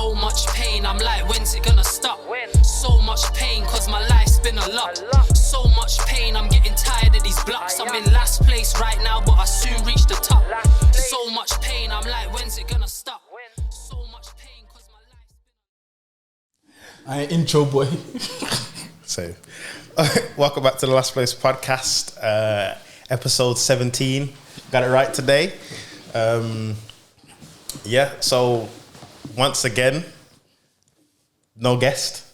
So much pain, I'm like, when's it gonna stop? So much pain, cause my life's been a lot. So much pain, I'm getting tired of these blocks. I'm in last place right now, but I soon reach the top. So much pain, I'm like, when's it gonna stop? So much pain, cause my life's been... I ain't intro boy. So, welcome back to the Last Place podcast, episode 17. Got it right today. So once again, no guest.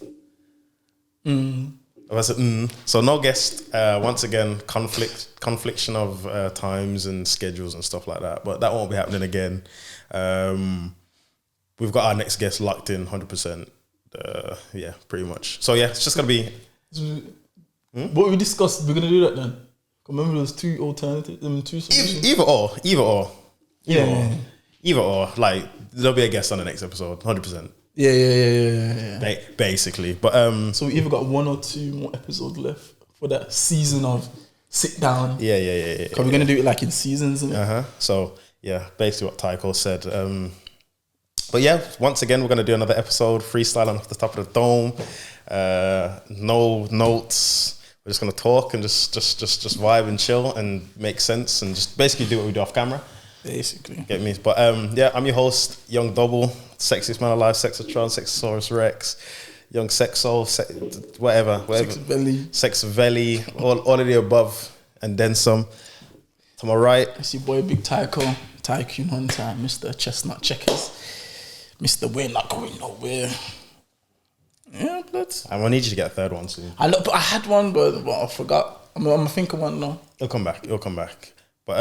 So no guest. Once again, confliction of times and schedules and stuff like that. But that won't be happening again. We've got our next guest locked in 100%. Pretty much. So yeah, it's just gonna be. What we discussed, we're gonna do that then. Remember, there's two alternatives, two solutions. Either or. Yeah. Either or. Like there'll be a guest on the next episode, 100%. Yeah. Basically, but So we either got one or two more episodes left for that season of sit down. Yeah. Cause we're gonna do it like in seasons. So yeah, basically what Tycoon said. But yeah, once again, we're going to do another episode, freestyling off the top of the dome. No notes. We're just going to talk and just vibe and chill and make sense and just basically do what we do off camera. Basically. Get me? But I'm your host, Young Double, sexiest man alive, Sexatron, Sexosaurus Rex, Young Sexo, whatever. Sex Valley, all of the above and then some. To my right. It's your boy Big Tycoon Hunter, Mr. Chestnut Checkers. Mr. We're not going nowhere. Yeah, but I'm gonna need you to get a third one soon. I had one, but I forgot. I'm gonna think of one now. It'll come back. But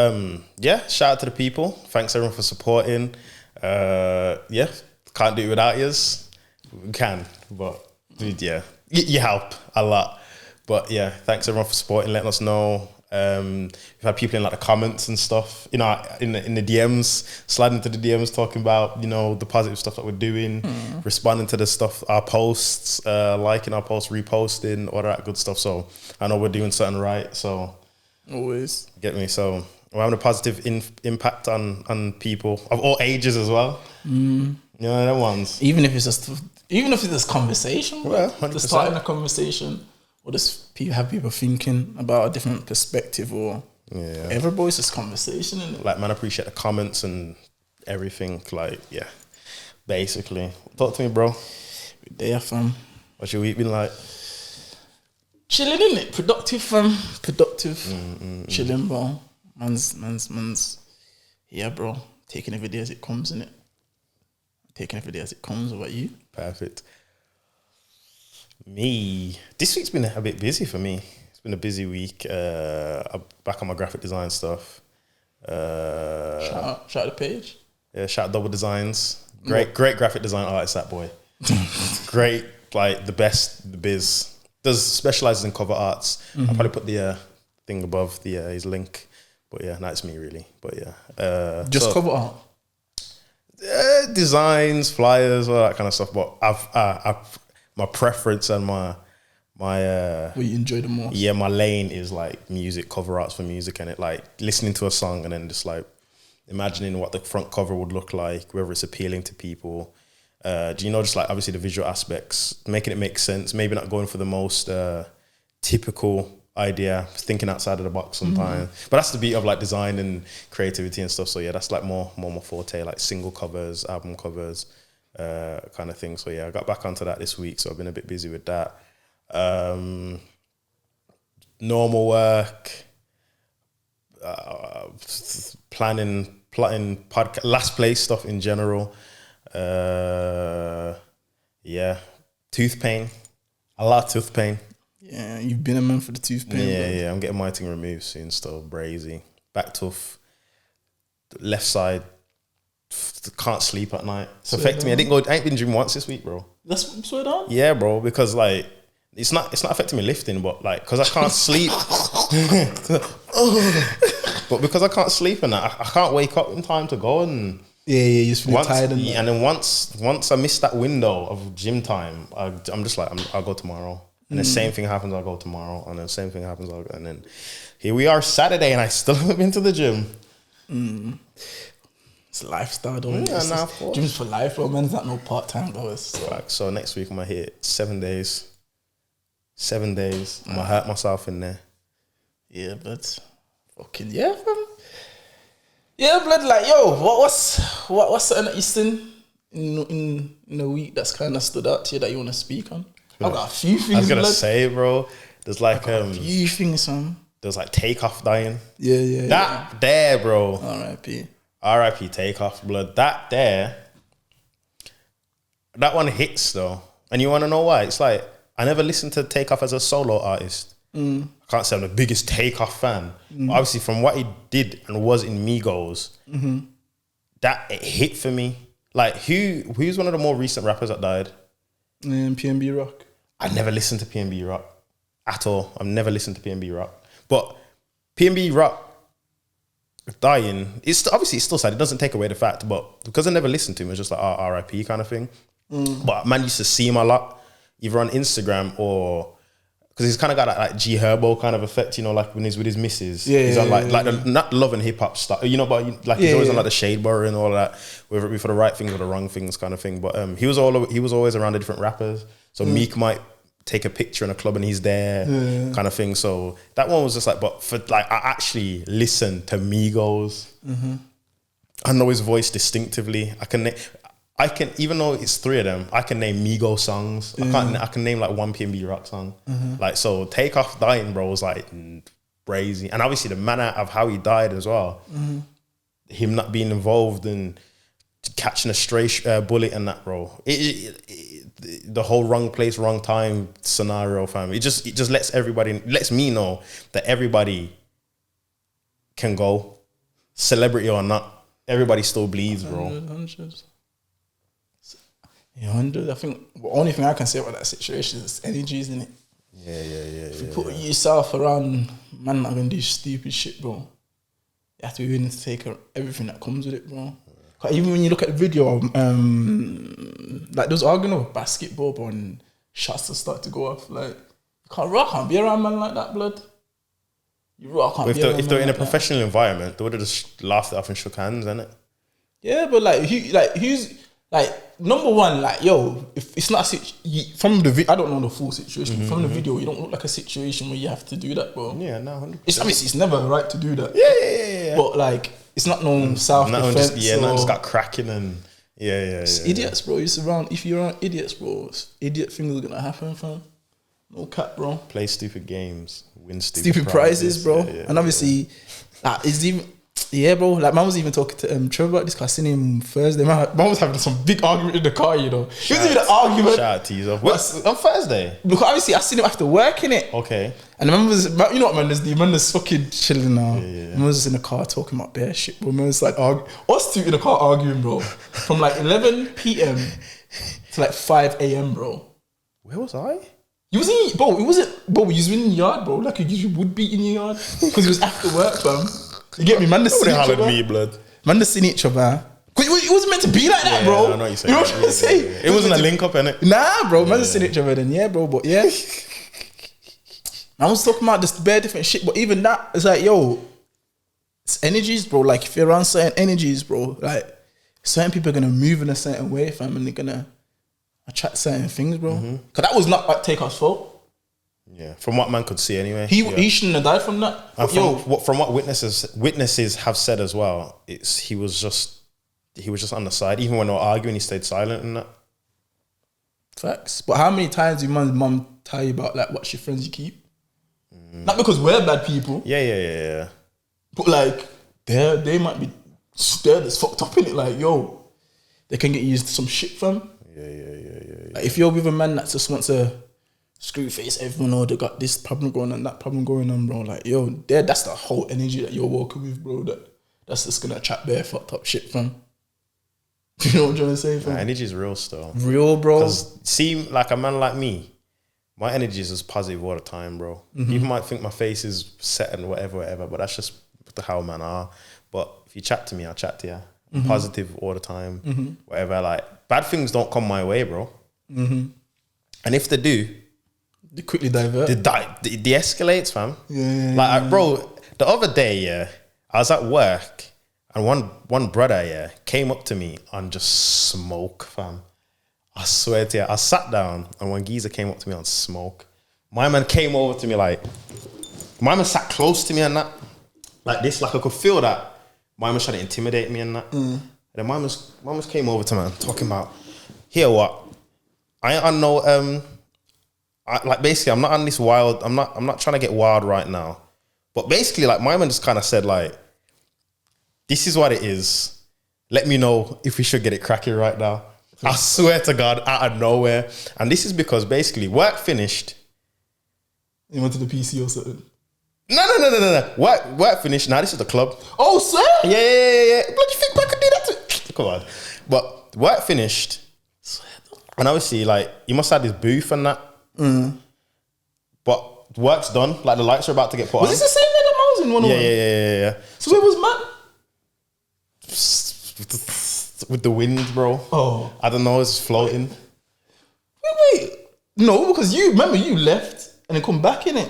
shout out to the people. Thanks everyone for supporting. Can't do it without yous. We can, but you help a lot. But yeah, thanks everyone for supporting, letting us know. We've had people in like the comments and stuff, in the DMs, sliding into the DMs, talking about the positive stuff that we're doing, responding to the stuff, our posts, liking our posts, reposting, all that good stuff. So I know we're doing something right. So always get me. So we're having a positive impact on people of all ages as well. Them ones. Even if it's just conversation, well, 100%. Just starting a conversation. Or just have people thinking about a different perspective, or everybody's just conversation. Innit? Like, man, I appreciate the comments and everything. Like, yeah, basically. Talk to me, bro. Good day, fam. What's your week been like? Chilling, innit? Productive, fam. Chilling, bro. Man's. Yeah, bro. Taking every day as it comes, innit? Taking every day as it comes. What about you? Perfect. Me, this week's been a bit busy for me. It's been a busy week. I'm back on my graphic design stuff. Shout out the page. Yeah, shout out Double Designs. Great graphic design artist, that boy. Great, like the best, the biz. Specializes in cover arts. I'll probably put the thing above his link. But yeah, that's me really. But yeah, just cover art. Designs, flyers, all that kind of stuff. But I've my preference and my what you enjoy the most. Yeah, my lane is like music, cover arts for music, and it like listening to a song and then just like imagining what the front cover would look like, whether it's appealing to people. Just like obviously the visual aspects, making it make sense, maybe not going for the most typical idea, thinking outside of the box sometimes. But that's the beauty of like design and creativity and stuff. So yeah, that's like more my forte, like single covers, album covers. Kind of thing. So yeah, I got back onto that this week, so I've been a bit busy with that. Normal work, planning podcast, Last Place stuff in general. Tooth pain, a lot of tooth pain. Yeah, you've been a man for the tooth pain. Yeah, I'm getting my thing removed soon. Still brazy, back tooth, left side. Can't sleep at night. It's affecting me. I ain't been gym once this week, bro. That's swear down? Yeah, bro, because like it's not affecting me lifting, but like because I can't sleep. But because I can't sleep and I can't wake up in time to go and you're just feeling tired and then once I miss that window of gym time, I'm just like I'll go tomorrow. And the same thing happens, I'll go tomorrow, and then the same thing happens, and then here we are Saturday and I still haven't been to the gym. It's a lifestyle, don't Yeah, it? nah, of course. Gyms for life, bro. Man's not no part-time goers. So. Like, so next week I'm gonna hit 7 days. 7 days. I'm gonna hurt myself in there. Yeah, but fucking yeah, fam. Yeah, blood. Like, yo, what's something that you seen in a week that's kind of stood out to you that you want to speak on? I've got a few things. I was gonna blood. say, bro. There's like A few things, fam. there's like Takeoff dying. Yeah. That there, bro. R.I.P. R.I.P. Takeoff, blood. That there. That one hits though, and you want to know why? It's like I never listened to Takeoff as a solo artist. I can't say I'm the biggest Takeoff fan. Obviously, from what he did and was in Migos, that it hit for me. Like who's one of the more recent rappers that died? PNB Rock. I never listened to PNB Rock at all. I've never listened to PNB Rock, but PNB Rock dying. It's obviously it's still sad. It doesn't take away the fact, but because I never listened to him, it's just like R.I.P. kind of thing. But man used to see him a lot, either on Instagram or because he's kind of got that like G Herbo kind of effect, you know, like when he's with his missus. Yeah, he's on like yeah. the not love and hip hop stuff, you know, but like he's always on like the shade bar and all of that, whether it be for the right things or the wrong things kind of thing. But he was always around the different rappers. So Meek might take a picture in a club and he's there, kind of thing. So that one was just like, but for like I actually listened to Migos. I know his voice distinctively. I can, even though it's three of them, I can name Migos songs. I can name like one PNB Rock song. Like, so Takeoff dying, bro, was like crazy. And obviously the manner of how he died as well. Him not being involved in catching a stray bullet and that, bro. The whole wrong place, wrong time scenario, fam. It just lets me know that everybody can go, celebrity or not. Everybody still bleeds, bro. 100. Yeah, 100. I think the only thing I can say about that situation is energy, isn't it? Yeah. If you put yourself around man not gonna do stupid shit, bro, you have to be willing to take everything that comes with it, bro. 'Cause even when you look at the video, like those arguing over basketball, bro, and shots to start to go off, like you can't be around man like that, blood. You can't If be around they're in man a like professional environment, they would have just laughed it off and shook hands, innit? Yeah, but who's number one, like, yo, if it's not from the I don't know the full situation, but from the video, you don't look like a situation where you have to do that, bro. Yeah, no, 100%. It's obviously it's never right to do that. Yeah. But like, it's not no self defense. Just got cracking and Idiots, bro. If you're around idiots, bro, idiot things are gonna happen, fam. No cap, bro. Play stupid games, win Stupid prizes, bro. Yeah, and obviously, it's even. Yeah, bro. Like, man was even talking to Trevor about this. 'Cause I seen him Thursday. Man was having some big argument in the car, you know. It wasn't even an argument. Shout out to you, though. On Thursday? Because obviously I seen him after work, innit? Okay. And the man was, you know what man is? The man is fucking chilling now. Man was just in the car talking about bare shit, bro. Man was like, us two in the car arguing, bro. From like 11 p.m. to like 5 a.m., bro. Where was I? You was in, bro. It wasn't, bro. You was in the yard, bro. Like you would be in your yard because it was after work, fam. You get me, man? Nobody hollered me, blood. Man, the seen each other. Cause it wasn't meant to be like that, bro. I know what you're saying. You know what I'm saying? It wasn't a link up, innit? Nah, bro. Man, seen each other then, yeah, bro. But yeah, I was talking about this bare different shit. But even that, it's like, yo, it's energies, bro. Like if you're around certain energies, bro, like certain people are gonna move in a certain way, fam, and they're gonna attract certain things, bro. Cause that was not like Takeoff's fault. Yeah, from what man could see anyway. He shouldn't have died from that. And But from what witnesses have said as well, he was just on the side. Even when they were arguing, he stayed silent and that. Facts. But how many times did man's mum tell you about like what's your friends you keep? Not because we're bad people. Yeah. But like they might be stirred as fucked up in it. Like, yo, they can get used to some shit, fam. Yeah. Like, if you're with a man that just wants to screw face everyone, or they got this problem going on, that problem going on, bro. Like, yo, that's the whole energy that you're walking with, bro. That's just gonna attract bare fucked up shit, fam. You know what I'm trying to say, fam? Energy is real still. Real, bro. Because see, like a man like me, my energy is just positive all the time, bro. People might think my face is set and whatever, but that's just how man are. But if you chat to me, I'll chat to you. I'm positive all the time. Whatever, like bad things don't come my way, bro. And if they do, They quickly divert. It de-escalates, fam. Yeah. Like, bro, the other day, I was at work And one brother, yeah, came up to me on just smoke, fam. I swear to you, I sat down and one geezer came up to me on smoke. My man came over to me like, my man sat close to me and that. Like this, like I could feel that. My man trying to intimidate me and that. And then my man came over to me and talking about, here what? I ain't on no, like basically I'm not on this wild, I'm not trying to get wild right now. But basically like my man just kind of said like, this is what it is. Let me know if we should get it cracking right now. I swear to God, out of nowhere. And this is because basically work finished. You went to the PC or something? No. Work finished. Now this is the club. Oh, sir? Yeah. Bloody think I could do that too. Come on. But work finished. And obviously, like, you must have this booth and that. But work's done. Like, the lights are about to get put on. Was this the same night that I was in 101? Yeah. So where was Matt? With the wind, bro. Oh. I don't know, it's floating. Wait. No, because you left and then come back, innit?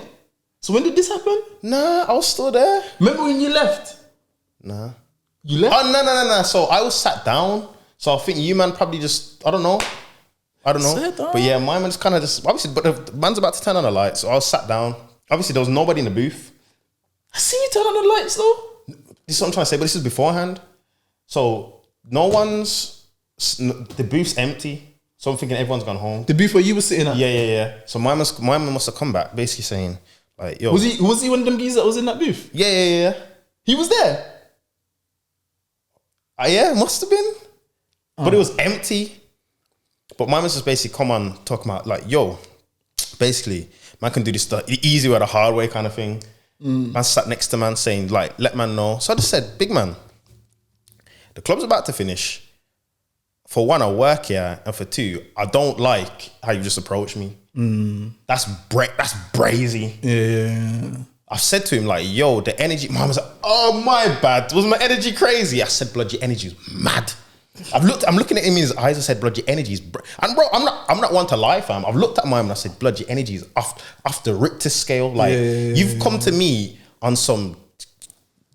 So when did this happen? Nah, I was still there. Remember when you left? Nah. You left? Oh, no. So I was sat down. So I think you, man, probably just, I don't know. Sat down. But yeah, my man's kind of just, obviously, but the man's about to turn on the lights. So I was sat down. Obviously, there was nobody in the booth. I see you turn on the lights, though. This is what I'm trying to say, but this is beforehand. So no one's, the booth's empty. So I'm thinking everyone's gone home. The booth where you were sitting at? Yeah. So my man must have come back, basically saying, like, yo. Was he one of them geezers that was in that booth? Yeah. He was there? Yeah, must have been. But it was empty. But my man's just basically come on talking about, like, yo, basically, man can do this the easy way or the hard way kind of thing. Man sat next to man saying, like, let man know. So I just said, big man, the club's about to finish. For one, I work here, and for two, I don't like how you just approach me. That's brazy. Yeah. I've said to him, like, yo, the energy. Mom was like, oh, my bad. Was my energy crazy? I said, blood, your energy is mad. I'm looking at him in his eyes. I said, blood, your energy is. And bro, I'm not one to lie, fam. I've looked at mine and I said, blood, your energy is off the Richter scale. Like, you've come to me on some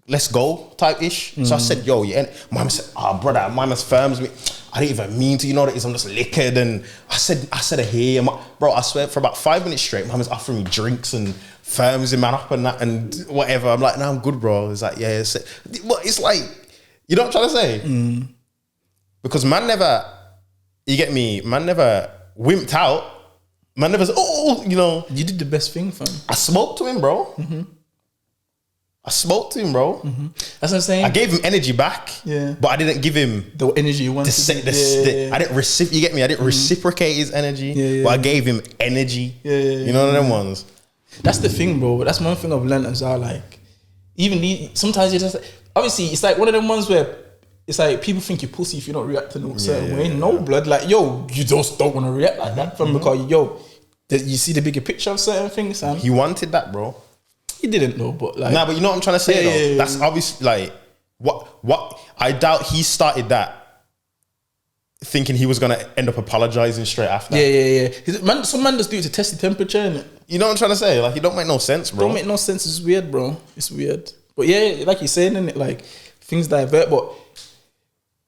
let's go type ish. So I said, yo, mama said, brother, mama's firms me. I didn't even mean to, you know what it is, I'm just liquored. And I said, hey, bro, I swear for about 5 minutes straight, mama's offering me drinks and firms him up and that and whatever. I'm like, no, I'm good, bro. It's like, yeah, but it's like, you know what I'm trying to say? Because man never, you get me, man never wimped out. Man never said, oh, you know. You did the best thing, fam. I spoke to him, bro. That's what I'm saying. I gave him energy back, but I didn't give him the energy you wanted. I didn't receive. You get me? I didn't reciprocate his energy, but I gave him energy. You know them ones. That's the thing, bro. That's one thing I've learned as well. Like, even sometimes you just obviously it's like one of them ones where it's like people think you're pussy if you don't react in a certain way. No, blood. Like, yo, you just don't want to react like that, from because you see the bigger picture of certain things. Sam. He wanted that, bro. He didn't know, but like, but you know what I'm trying to say though. That's obviously like what I doubt he started that thinking he was gonna end up apologizing straight after. Some man just do it to test the temperature, innit? You know what I'm trying to say? Like, it don't make no sense, bro. Don't make no sense. It's weird, bro. It's weird. But yeah, like you're saying, innit? Like, things divert, but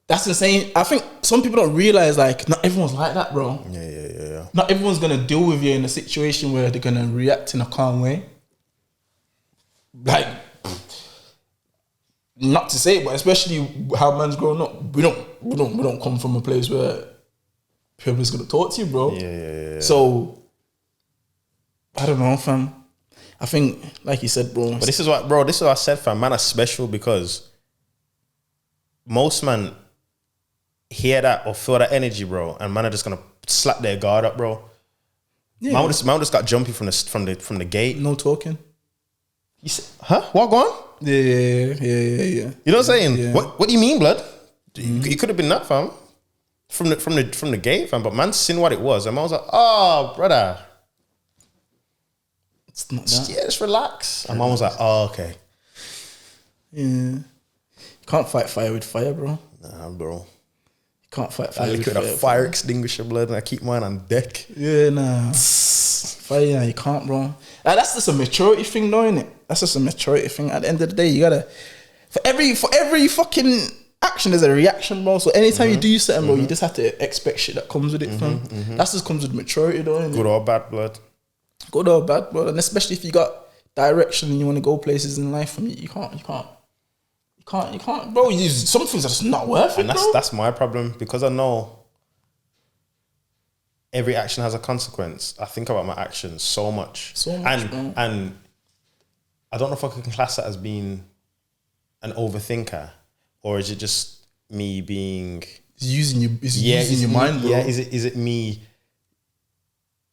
that's insane. I think some people don't realize, like, not everyone's like that, bro. Yeah. Not everyone's gonna deal with you in a situation where they're gonna react in a calm way. Like, not to say it, but especially how man's growing up, we don't come from a place where people's gonna talk to you, bro. Yeah. So I don't know, fam. I think, like you said, bro. But this is what I said, fam. Man are special because most man hear that or feel that energy, bro, and man are just gonna slap their guard up, bro. Yeah. Man just got jumpy from the gate. No talking. You said, huh? What going? Yeah. You know what I'm saying? Yeah. What do you mean, blood? It could have been that, fam. From the gate, fam. But man seen what it was, and man was like, oh, brother, it's not that. Yeah, just relax. And man was like, oh, okay. Yeah. You can't fight fire with fire, bro. Nah, bro. You can't fight fire with fire. I liquid a fire extinguisher, blood, and I keep mine on deck. Yeah, nah. Fire, you can't, bro. Like, that's just a maturity thing, though, innit? That's just a maturity thing. At the end of the day, you gotta For every fucking action, there's a reaction, bro. So anytime you do something, bro, you just have to expect shit that comes with it, fam. That just comes with maturity, though. Innit? Good or bad blood. Good or bad, bro. And especially if you got direction and you want to go places in life, from you can't, bro. Some things are just not worth it, And that's my problem, because I know every action has a consequence. I think about my actions so much. Bro. And I don't know if I can class that as being an overthinker, or is it just me being using your mind, bro. Yeah, is it me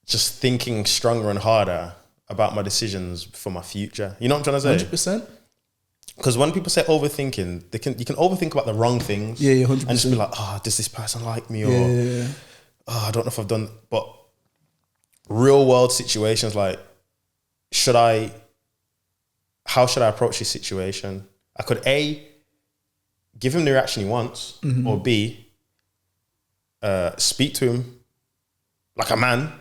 just thinking stronger and harder about my decisions for my future? You know what I'm trying to say? 100%. Because when people say overthinking, you can overthink about the wrong things. Yeah, 100%. And just be like, does this person like me? Or I don't know if I've done. But real world situations, like, how should I approach this situation? I could A, give him the reaction he wants, or B, speak to him like a man,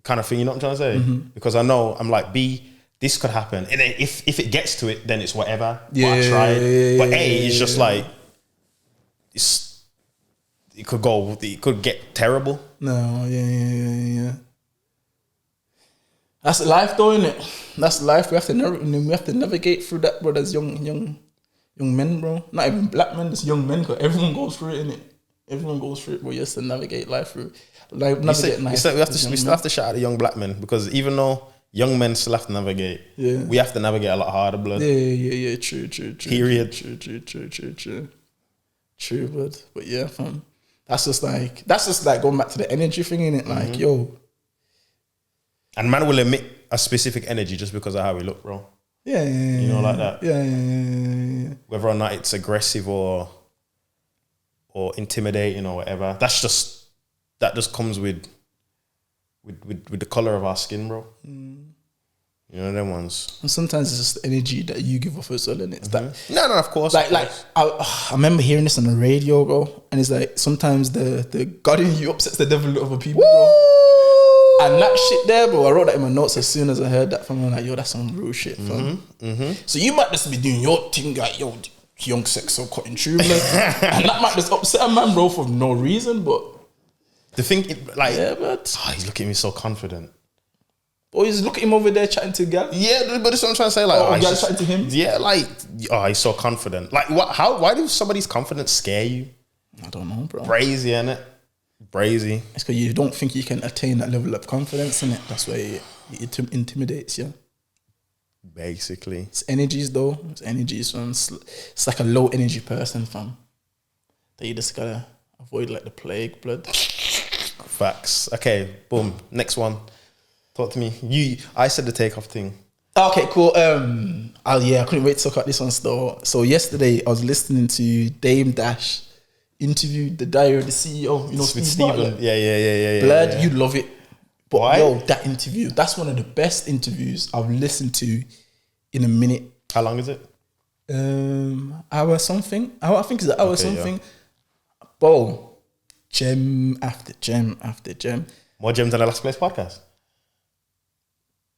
kind of thing. You know what I'm trying to say? Because I know I'm like, B, this could happen, and then if it gets to it, then it's whatever. Yeah, but I tried. But A, it's just yeah. like it could get terrible. No, yeah. That's life, though, isn't it? That's life. We have to navigate through that, bro. There's young men, bro. Not even black men, just young men. Cause everyone goes through it, innit? Everyone goes through it, bro. You have to navigate life through. We still have to shout out the young black men, because even though young men still have to navigate, we have to navigate a lot harder, blood. Yeah. True. Period. True, blood. But yeah, fam. That's just like going back to the energy thing, innit? Like, yo. And man will emit a specific energy just because of how we look, bro. Yeah. You know, like that. Yeah. Whether or not it's aggressive or intimidating or whatever, that just comes with the color of our skin, bro. You know them ones. And sometimes it's just the energy that you give off as well, and it's that. No, of course. I remember hearing this on the radio, bro, and it's like sometimes the God in you upsets the devil of other people, bro. And that shit there, bro, I wrote that in my notes as soon as I heard that from him. Like, yo, that's some real shit, fam. So you might just be doing your thing, like, yo, young sex so cutting through, man. And that might just upset a man, bro, for no reason, but the thing, like, yeah, but he's looking at me so confident. Or he's looking at him over there chatting to a gal. Yeah, but that's what I'm trying to say. Like, gal chatting to him. Yeah, like, he's so confident. Like, why does somebody's confidence scare you? I don't know, bro. Brazy, innit? Brazy. It's because you don't think you can attain that level of confidence, innit? That's why it intimidates you. Basically. It's energies, though. It's energies, fam. It's like a low energy person, fam. That you just gotta avoid like the plague, blood. Facts. Okay, boom. Next one. Talk to me. I said the Takeoff thing. Okay, cool. I couldn't wait to talk about this one still. So yesterday I was listening to Dame Dash interview the diary of the CEO. You know, with Stephen. Yeah. Blood, you love it. But why? yo, that interview, that's one of the best interviews I've listened to in a minute. How long is it? Hour something. I think it's an hour something. Yeah. Bro, gem after gem after gem. More gems than the Last Place podcast.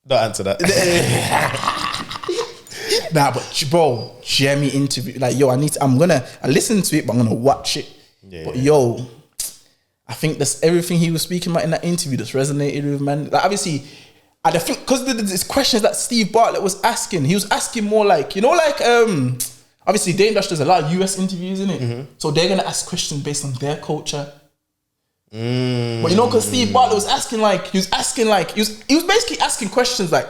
Don't answer that. Nah, but bro, Jamie interview. Like, yo, I listen to it, but I'm gonna watch it. Yeah, but yo, I think that's everything he was speaking about in that interview that's resonated with, man. Like, obviously, I think because there's questions that Steve Bartlett was asking, he was asking more like, obviously Dame Dash does a lot of US interviews, innit? So they're gonna ask questions based on their culture. But because Steve Bartlett was asking he was basically asking questions like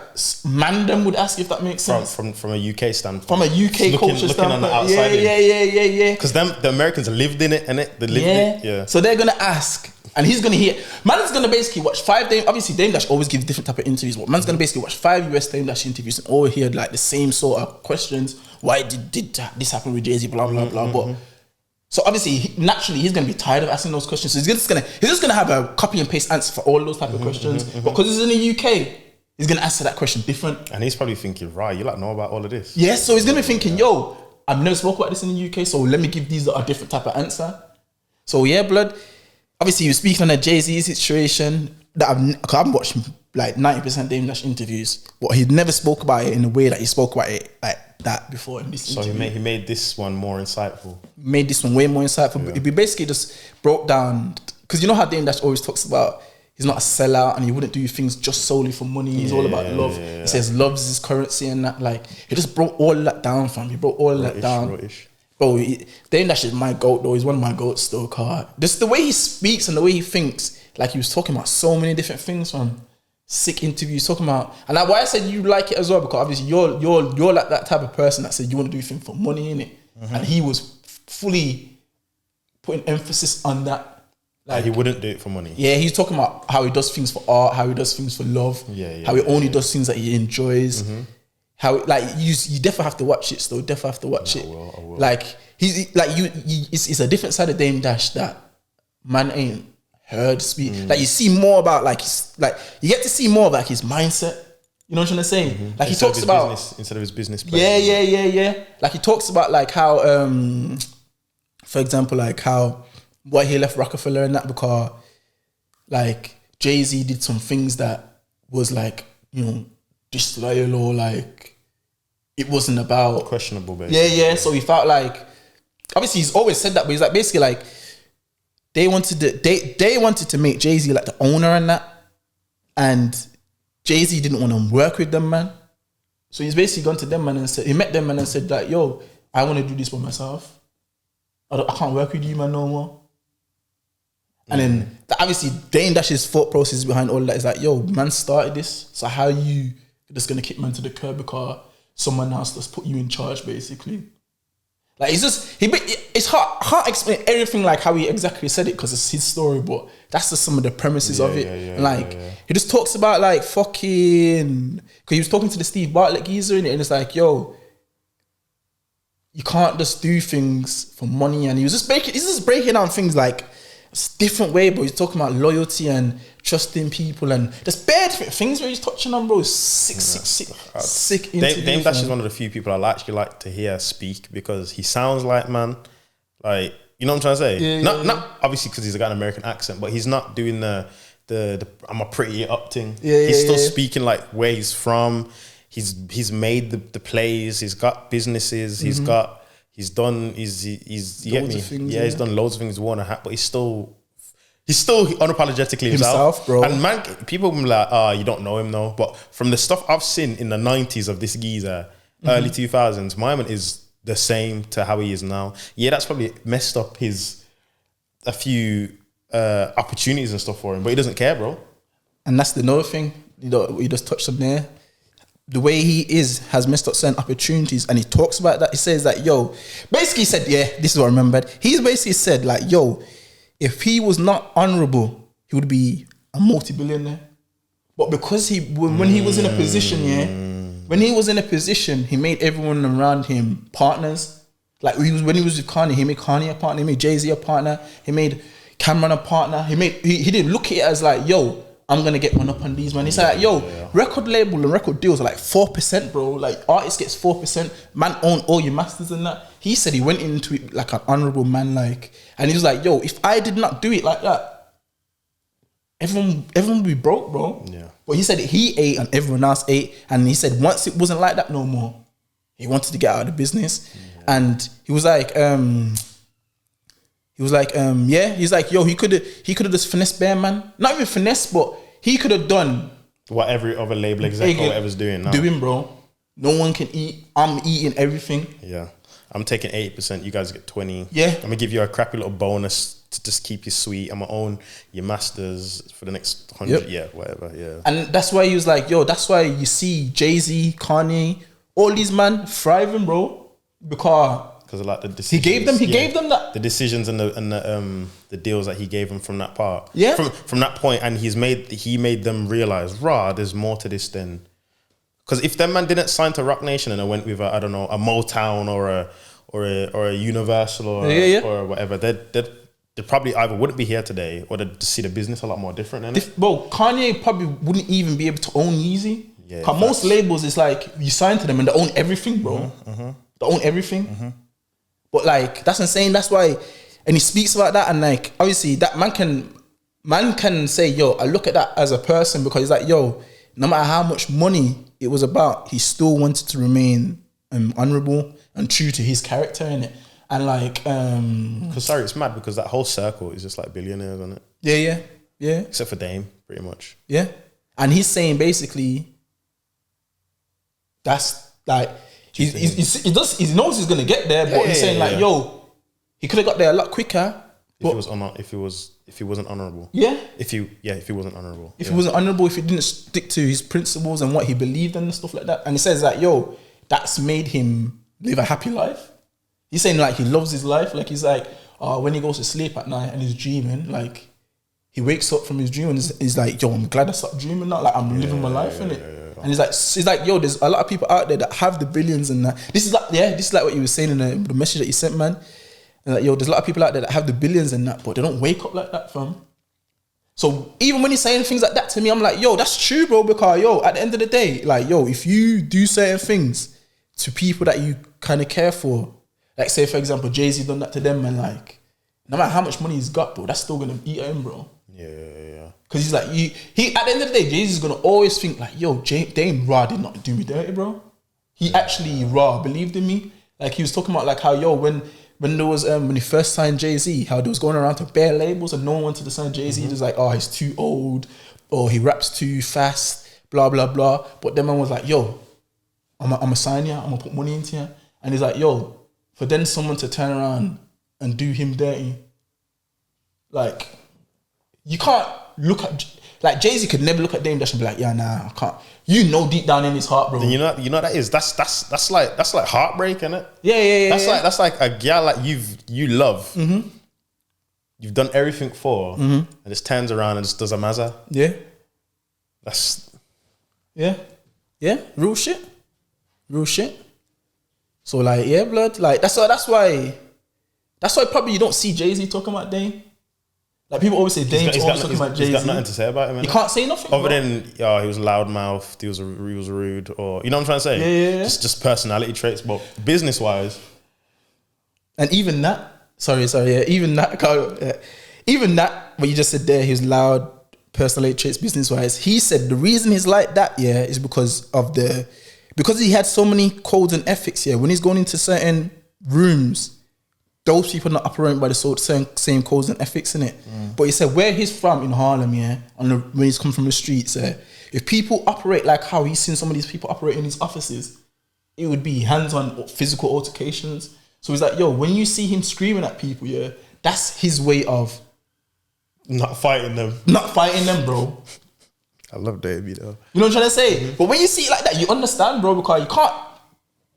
Mandem would ask, if that makes sense. From a UK standpoint. From a UK culture looking on the standpoint. outside. Yeah. Because the Americans lived in it, innit? They lived it. Yeah. So they're gonna ask, and he's gonna hear. Man's gonna basically watch 5 Dame. Obviously, Dame Dash always gives different type of interviews. But man's gonna basically watch 5 US Dame Dash interviews and all hear like the same sort of questions. Why did this happen with Jay-Z? Blah blah blah. But so obviously, naturally, he's gonna be tired of asking those questions. So he's just gonna have a copy and paste answer for all those type of questions. But because he's in the UK, he's gonna answer that question different. And he's probably thinking, right, you know about all of this. Yes, so he's gonna be thinking, yo, I've never spoke about this in the UK, so let me give these a different type of answer. So yeah, blood. Obviously, he was speaking on the Jay-Z situation that I've watched like 90% Dame Dash interviews, but he never spoke about it in the way that he spoke about it, like that before in this So interview. he made this one more insightful. Made this one way more insightful. Yeah. But we basically just broke down, because you know how Dame Dash always talks about he's not a sellout and he wouldn't do things just solely for money. He's all about love. He says love is his currency and that. Like, he just broke all that down, fam. He broke all that down. Bro, Dame Dash is my GOAT though. He's one of my GOATs still, car. Just the way he speaks and the way he thinks, like he was talking about so many different things, fam. Sick interviews talking about, and why I said you like it as well, because obviously you're like that type of person that said you want to do things for money, innit? And he was fully putting emphasis on that. Like he wouldn't do it for money. Yeah, he's talking about how he does things for art, how he does things for love, how he only does things that he enjoys. How like you definitely have to watch it. Still, definitely have to watch it. I will. Like he's like it's a different side of Dame Dash that man ain't heard speak. Like you see more about like you get to see more of like his mindset. You know what I'm trying to say? Like he talks about instead of his business. Yeah. Like he talks about like how, for example, like how why he left Rockefeller and that, because like Jay-Z did some things that was like, you know, disloyal or like it wasn't about questionable, basically. Yeah. So he felt like, obviously he's always said that, but he's like basically like they wanted to make Jay-Z like the owner and that, and Jay-Z didn't want to work with them, man. So he's basically gone to them, man, and said, he met them, man, and said like, yo, I want to do this by myself. I can't work with you, man, no more. And then obviously Dame Dash's thought process behind all that is like, yo, man started this, so how you just gonna kick man to the curb because someone else just put you in charge, basically? Like it's hard to explain everything like how he exactly said it because it's his story, but that's just some of the premises of it. And like he just talks about like fucking, because he was talking to the Steve Bartlett geezer in it, and it's like, yo, you can't just do things for money. And he's just breaking down things like it's a different way, but he's talking about loyalty and trusting people and just bare different things where he's touching on, bro. Sick interview. Dame Dash is one of the few people I actually like to hear speak, because he sounds like, man, like, you know what I'm trying to say? Not obviously because he's got an American accent, but he's not doing the I'm a pretty up thing. He's still speaking like where he's from. He's made the plays. He's got businesses. He's done you get me? He's done loads of things. Worn a hat, but he's still unapologetically himself, bro. And man, people will be like, you don't know him, though. But from the stuff I've seen in the 90s of this geezer, early 2000s, my man is the same to how he is now. Yeah, that's probably messed up a few opportunities and stuff for him, but he doesn't care, bro. And that's the another thing, you know, we just touched on there. The way he has messed up certain opportunities, and he talks about that. He says that, yo, basically he said, this is what I remembered. He's basically said like, yo, if he was not honorable, he would be a multi-billionaire. But because when he was in a position, he made everyone around him partners. Like when he was with Kanye, he made Kanye a partner, he made Jay-Z a partner, he made Cameron a partner. He didn't look at it as like, yo, I'm gonna get one up on these, man. It's like, yo, record label and record deals are like 4%, bro. Like artist gets 4%. Man own all your masters and that. He said he went into it like an honorable man, like, and he was like, yo, if I did not do it like that, everyone would be broke, bro. Yeah. But he said he ate and everyone else ate, and he said once it wasn't like that no more, he wanted to get out of the business, and he was like, he's like, yo, he could have just finessed bare, man. Not even finesse, but he could have done what every other label exec or whatever's doing now. Doing, bro. No one can eat. I'm eating everything. Yeah. I'm taking 80%. You guys get 20. Yeah. I'm gonna give you a crappy little bonus to just keep you sweet. I'm gonna own your masters for the next 100. Yeah, whatever. Yeah. And that's why he was like, yo, that's why you see Jay-Z, Kanye, all these man thriving, bro, because of like the decisions. He gave them that. The decisions and the deals that he gave them from that part. Yeah. From that point, and he made them realize, there's more to this than. Because if that man didn't sign to Rock Nation and I went with a Motown or a Universal or whatever, they probably either wouldn't be here today or they'd see the business a lot more different. Bro, Kanye probably wouldn't even be able to own Yeezy. Yeah, because most labels, it's like you sign to them and they own everything, bro. They own everything. But like that's insane. That's why, and he speaks about that, and like obviously that man can say, yo, I look at that as a person, because he's like, yo, no matter how much money it was about, he still wanted to remain honorable and true to his character in it. And like, Because it's mad because that whole circle is just like billionaires, isn't it? yeah, Except for Dame, pretty much. yeah. And he's saying basically, that's like he knows he's gonna get there, but he's saying like, yo, he could have got there a lot quicker. If he wasn't honorable. Yeah. If he wasn't honorable. If he wasn't honorable, if he didn't stick to his principles and what he believed in and stuff like that. And he says that, yo, that's made him live a happy life. He's saying like he loves his life. Like he's like, when he goes to sleep at night and he's dreaming, like he wakes up from his dream and he's like, yo, I'm glad I stopped dreaming now. Like I'm living my life in it. And he's like, yo, there's a lot of people out there that have the billions and that. This is like what you were saying in the message that you sent, man. And like, yo, there's a lot of people out there that have the billions and that, but they don't wake up like that, fam. So even when he's saying things like that to me, I'm like, yo, that's true, bro. Because yo, at the end of the day, like, yo, if you do certain things to people that you kind of care for, like say for example, Jay-Z done that to them, and like, no matter how much money he's got, bro, that's still gonna eat at him, bro. Yeah. Because he's like, he at the end of the day, Jay-Z's gonna always think like, yo, Dame Raw did not do me dirty, bro. He actually raw believed in me. Like he was talking about like how, yo, when there was when he first signed Jay-Z, how they was going around to bare labels and no one wanted to sign Jay-Z. He was like, oh, he's too old, or he raps too fast, blah blah blah. But then man was like, yo, I'm a sign you, I'm gonna put money into you. And he's like, yo, for then someone to turn around and do him dirty, like you can't look at like Jay-Z could never look at Dame Dash and be like, yeah, nah, I can't. You know deep down in his heart, bro. And you know that's like heartbreak, isn't it? Yeah. That's like a girl like you love. Mm-hmm. You've done everything for, and just turns around and just does a mazza. Yeah. That's real shit. So like, yeah, blood. Like that's why probably you don't see Jay-Z talking about Dame. Like people always say Dame's always talking about Jay-Z. He's got nothing to say about him. He can't say nothing other than he was loudmouthed, he was rude, or you know what I'm trying to say. Yeah. Just personality traits, but business wise, and even that. Even that. What you just said there, he was loud, personality traits, business wise. He said the reason he's like that, is because he had so many codes and ethics. When he's going into certain rooms, those people are not operating by the same codes and ethics in it. But he said where he's from in Harlem, when he's come from the streets, if people operate like how he's seen some of these people operate in his offices, it would be hands-on physical altercations. So he's like, yo, when you see him screaming at people, that's his way of not fighting them, bro. I love Dave, you know. You know what I'm trying to say? But when you see it like that, you understand, bro, because you can't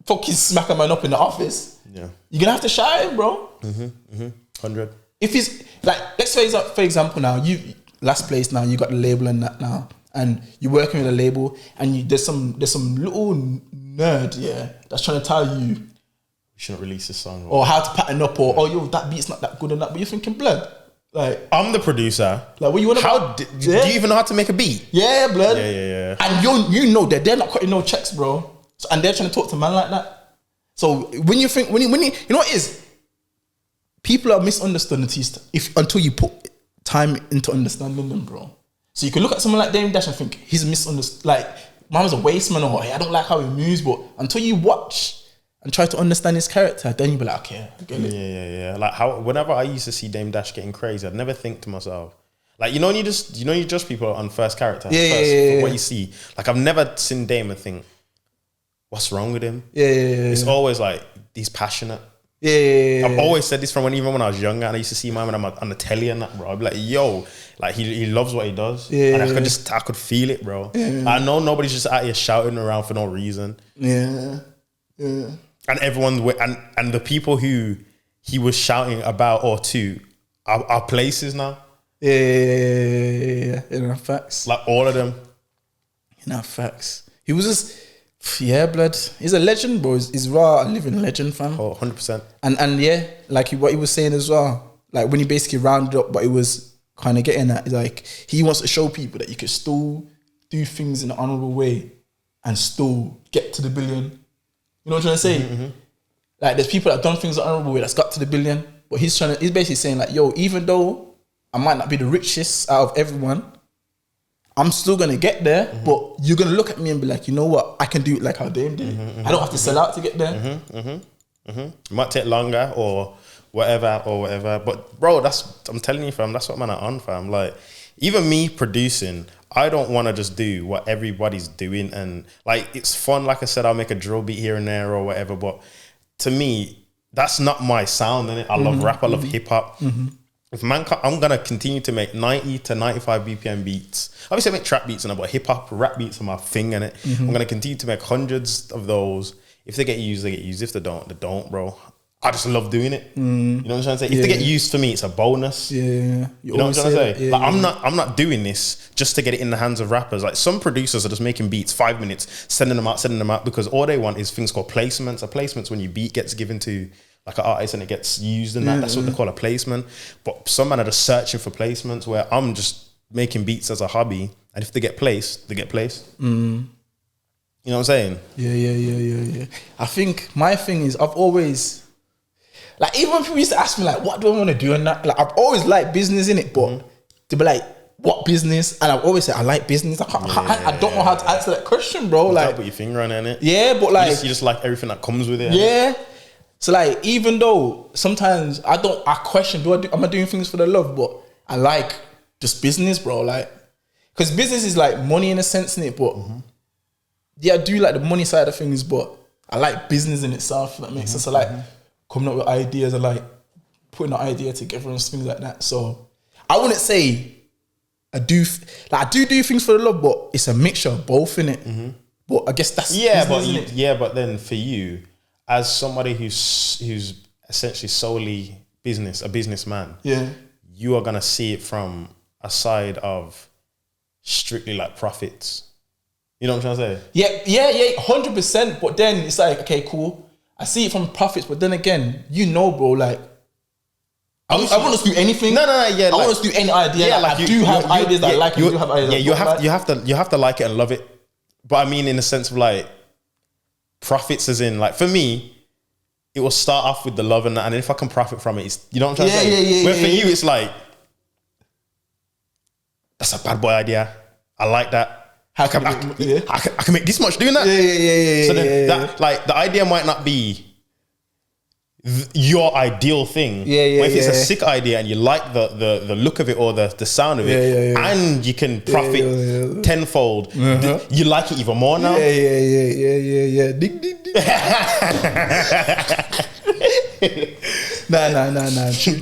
fucking smack a man up in the office. Yeah. You're gonna have to shout him, bro. 100. If he's like, let's say for example now, you last place now, you got the label and that now, and you're working with a label, and there's some little nerd, that's trying to tell you shouldn't release this song, or how to pattern up, or yo, that beat's not that good and that, but you're thinking, blood, like I'm the producer. Like what you want to do you even know how to make a beat? Yeah, blood. Yeah. And you know that they're not cutting no checks, bro. So, and they're trying to talk to man like that. So when you think, when you know what it is? People are misunderstood until you put time into understanding them, bro. So you can look at someone like Dame Dash and think he's misunderstood. Like, man's a waste man, or hey, I don't like how he moves. But until you watch and try to understand his character, then you be like, okay, I get it. Yeah. Like whenever I used to see Dame Dash getting crazy, I'd never think to myself, like, you judge people on first character, what you see. Like, I've never seen Dame and think, what's wrong with him? It's always like, he's passionate. I've always said this even when I was younger, and I used to see my man on the telly and that, bro. I'd be like, yo, like he loves what he does. And I could feel it, bro. I know nobody's just out here shouting around for no reason. And everyone, and the people who he was shouting about or to are places now. Facts. Like all of them. Facts. He was just, blood. He's a legend, bro. He's raw, a living legend, fam. Oh, 100%. And like what he was saying as well. Like when he basically rounded up what he was kind of getting at, like he wants to show people that you can still do things in an honorable way and still get to the billion. You know what I'm trying to say? Like there's people that have done things the honorable way that's got to the billion, but he's basically saying like, yo, even though I might not be the richest out of everyone, I'm still gonna get there, but you're gonna look at me and be like, you know what, I can do it like how Dame did it. I don't have to sell out to get there. It might take longer or whatever. But bro, I'm telling you, fam, that's what man are on, fam. Like, even me producing, I don't want to just do what everybody's doing. And like, it's fun. Like I said, I'll make a drill beat here and there or whatever. But to me, that's not my sound, innit? I love rap. I love hip hop. If I'm gonna continue to make 90 to 95 BPM beats. Obviously, I make trap beats and but hip hop, rap beats are my thing, innit? I'm gonna continue to make hundreds of those. If they get used, they get used. If they don't, bro. I just love doing it. You know what I'm trying to say? If they get used, for me, it's a bonus. You know what I'm trying to say? Like, I'm not doing this just to get it in the hands of rappers. Like, some producers are just making beats 5 minutes, sending them out because all they want is things called placements. A placement's when your beat gets given to like an artist and it gets used and that's what they call a placement. But some men are just searching for placements, where I'm just making beats as a hobby, and if they get placed, they get placed. You know what I'm saying? Yeah. I think my thing is, I've always, like, even when people used to ask me like, what do I want to do and that, like, I've always liked business in it, but to be like, what business? And I've always said I like business. I don't know how to answer that question, bro. Like, put your finger on it. Yeah, but like, you just like everything that comes with it. Yeah. So like, even though sometimes I question, am I doing things for the love? But I like just business, bro. Like, because business is like money in a sense, in it. But yeah, I do like the money side of things, but I like business in itself. If that makes sense. I like coming up with ideas. I like putting an idea together and things like that. So I wouldn't say I do things for the love, but it's a mixture of both, in it. But I guess that's business, but then for you, as somebody who's essentially solely a businessman, you are gonna see it from a side of strictly like profits. You know what I'm trying to say? Yeah, 100%. But then it's like, okay, cool. I see it from profits, but then again, bro, like, I want us to do anything. No, I want us to do any idea. Yeah, like, I do have ideas that I like, and you have ideas. Yeah, you have to like it and love it. But I mean, in the sense of like profits, as in, like, for me, it will start off with the love and that, and if I can profit from it, it's, you know what I'm trying to say? Where for you, it's like, that's a bad boy idea. I like that. I can make this much doing that. So then that, like, the idea might not be your ideal thing. But if it's a sick idea and you like the look of it or the sound of it, and you can profit tenfold, you like it even more now. Ding, ding, ding. Nah. True.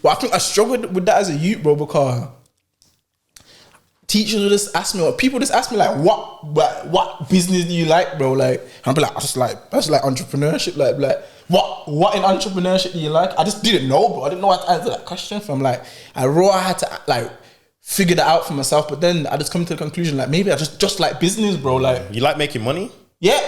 But I think I struggled with that as a youth, bro, because teachers would just ask me, or people just ask me like, what business do you like, bro? Like, and I'd be like, I just like entrepreneurship. Like what in entrepreneurship do you like? I just didn't know, bro. I didn't know how to answer that question. From like, I had to like figure that out for myself. But then I just come to the conclusion, like, maybe I just like business, bro. Like, you like making money? Yeah,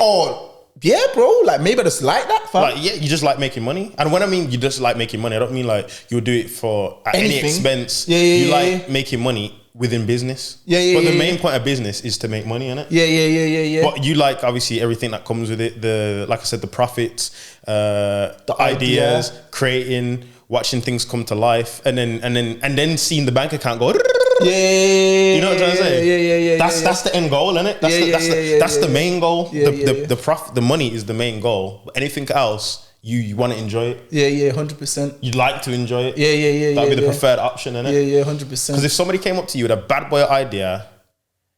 bro. Like, maybe I just like that, fam. Like, yeah, you just like making money. And when I mean you just like making money, I don't mean like you'll do it for at any expense. You like making money within business. But the main point of business is to make money, innit? Yeah. But you like, obviously, everything that comes with it. Like I said, the profits, the ideas, creating, watching things come to life, and then seeing the bank account go. You know what I'm trying to say? That's the end goal, isn't it? That's the main goal. The money is the main goal. But anything else, you want to enjoy it. 100%. You'd like to enjoy it. That'd be the preferred option, innit? 100%. Because if somebody came up to you with a bad boy idea,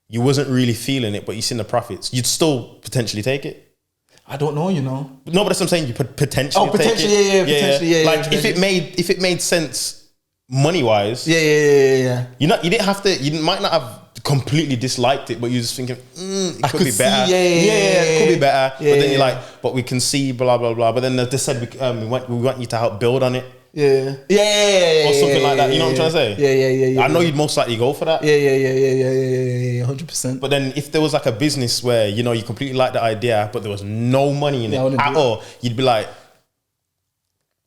you wasn't really feeling it, but you seen the profits, you'd still potentially take it. I don't know, you know. No, but that's what I'm saying. You could potentially take it. Potentially. Like, if it made sense money wise, yeah. You didn't have to. You might not have completely disliked it, but you're just thinking, it could be better. It could be better. But then you're like, but we can see, blah blah blah. But then they said we want you to help build on it. Or something like that. You know what I'm trying to say? Yeah. I know you'd most likely go for that. Yeah. 100%. But then if there was like a business where, you know, you completely liked the idea, but there was no money in it at all, you'd be like,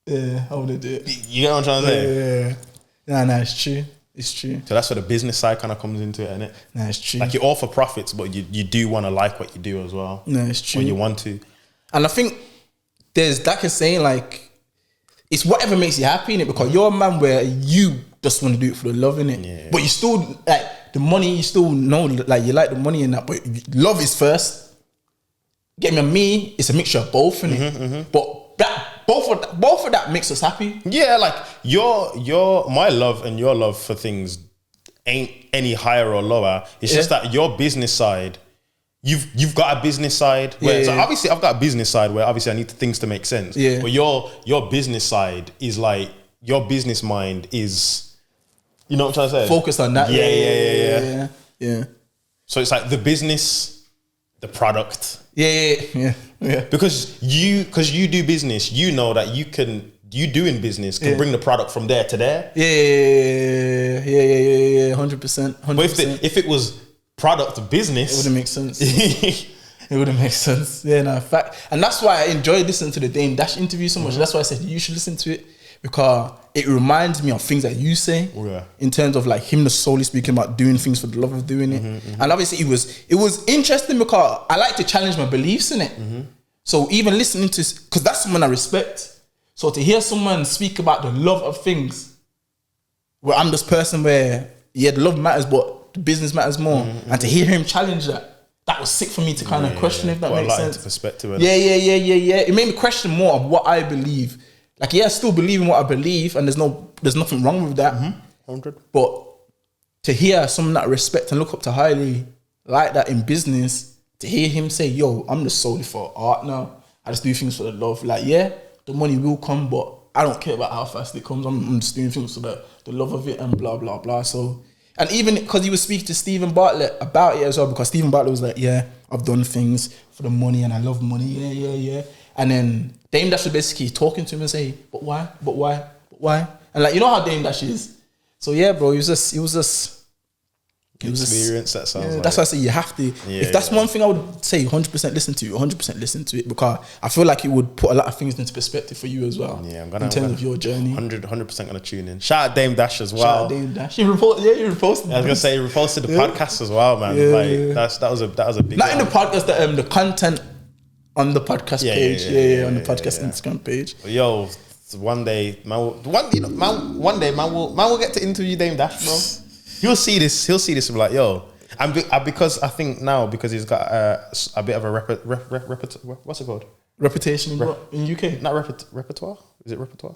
I wouldn't do it. You know what I'm trying to say? Yeah. Nah, it's true. So that's where the business side kind of comes into it, isn't it? Nah, it's true. Like, you're all for profits, but you do want to like what you do as well. No, it's true. When you want to. And I think there's that saying, like, it's whatever makes you happy in it, because you're a man where you just want to do it for the love in it, but you still like the money, you still know, like, you like the money and that, but love is first. Get me, it's a mixture of both, innit? But that both of that makes us happy. Yeah, like my love and your love for things ain't any higher or lower. It's just that your business side, you've got a business side where, so obviously I've got a business side where obviously I need things to make sense. Yeah. But your business side is like, your business mind is, you know what I'm trying to say? Focused on that. Yeah. So it's like the business, the product. Yeah. Because you do business, you know that you doing business can bring the product from there to there. Yeah. 100%. But if it was product business, it wouldn't make sense. It wouldn't make sense. Yeah, no, fact. And that's why I enjoyed listening to the Dame Dash interview so much. That's why I said you should listen to it, because it reminds me of things that you say in terms of like him solely speaking about doing things for the love of doing it. And obviously it was interesting because I like to challenge my beliefs in it. So even listening to, because that's someone I respect. So to hear someone speak about the love of things, where I'm this person where, the love matters, but the business matters more. And to hear him challenge that was sick for me to kind of question if that makes sense. Perspective. Yeah. It made me question more of what I believe. Like, I still believe in what I believe, and there's nothing wrong with that. 100. But to hear someone that I respect and look up to highly like that in business, to hear him say, yo, I'm just solely for art now. I just do things for the love. Like, the money will come, but I don't care about how fast it comes. I'm just doing things for the love of it and blah, blah, blah. So, and even because he was speaking to Stephen Bartlett about it as well, because Stephen Bartlett was like, I've done things for the money and I love money. Yeah. And then Dame Dash was basically talking to him and say, but why? And like, you know how Dame Dash is. So bro, it was just experience. That sounds like. That's why I say you have to. If that's one thing I would say, 100% listen to it. 100% listen to it, because I feel like it would put a lot of things into perspective for you as well. Yeah, in terms of your journey. 100% gonna tune in. Shout out Dame Dash as well. Shout out Dame Dash. You reposted. I was gonna say you reposted the podcast as well, man. That was a big. Not in the podcast, the content on the podcast page. On the podcast Instagram page. Yo, one day, man will get to interview Dame Dash, bro. He'll see this and be like, yo. And because I think now, because he's got a bit of a what's it called? Reputation in UK? Not repertoire? Is it repertoire?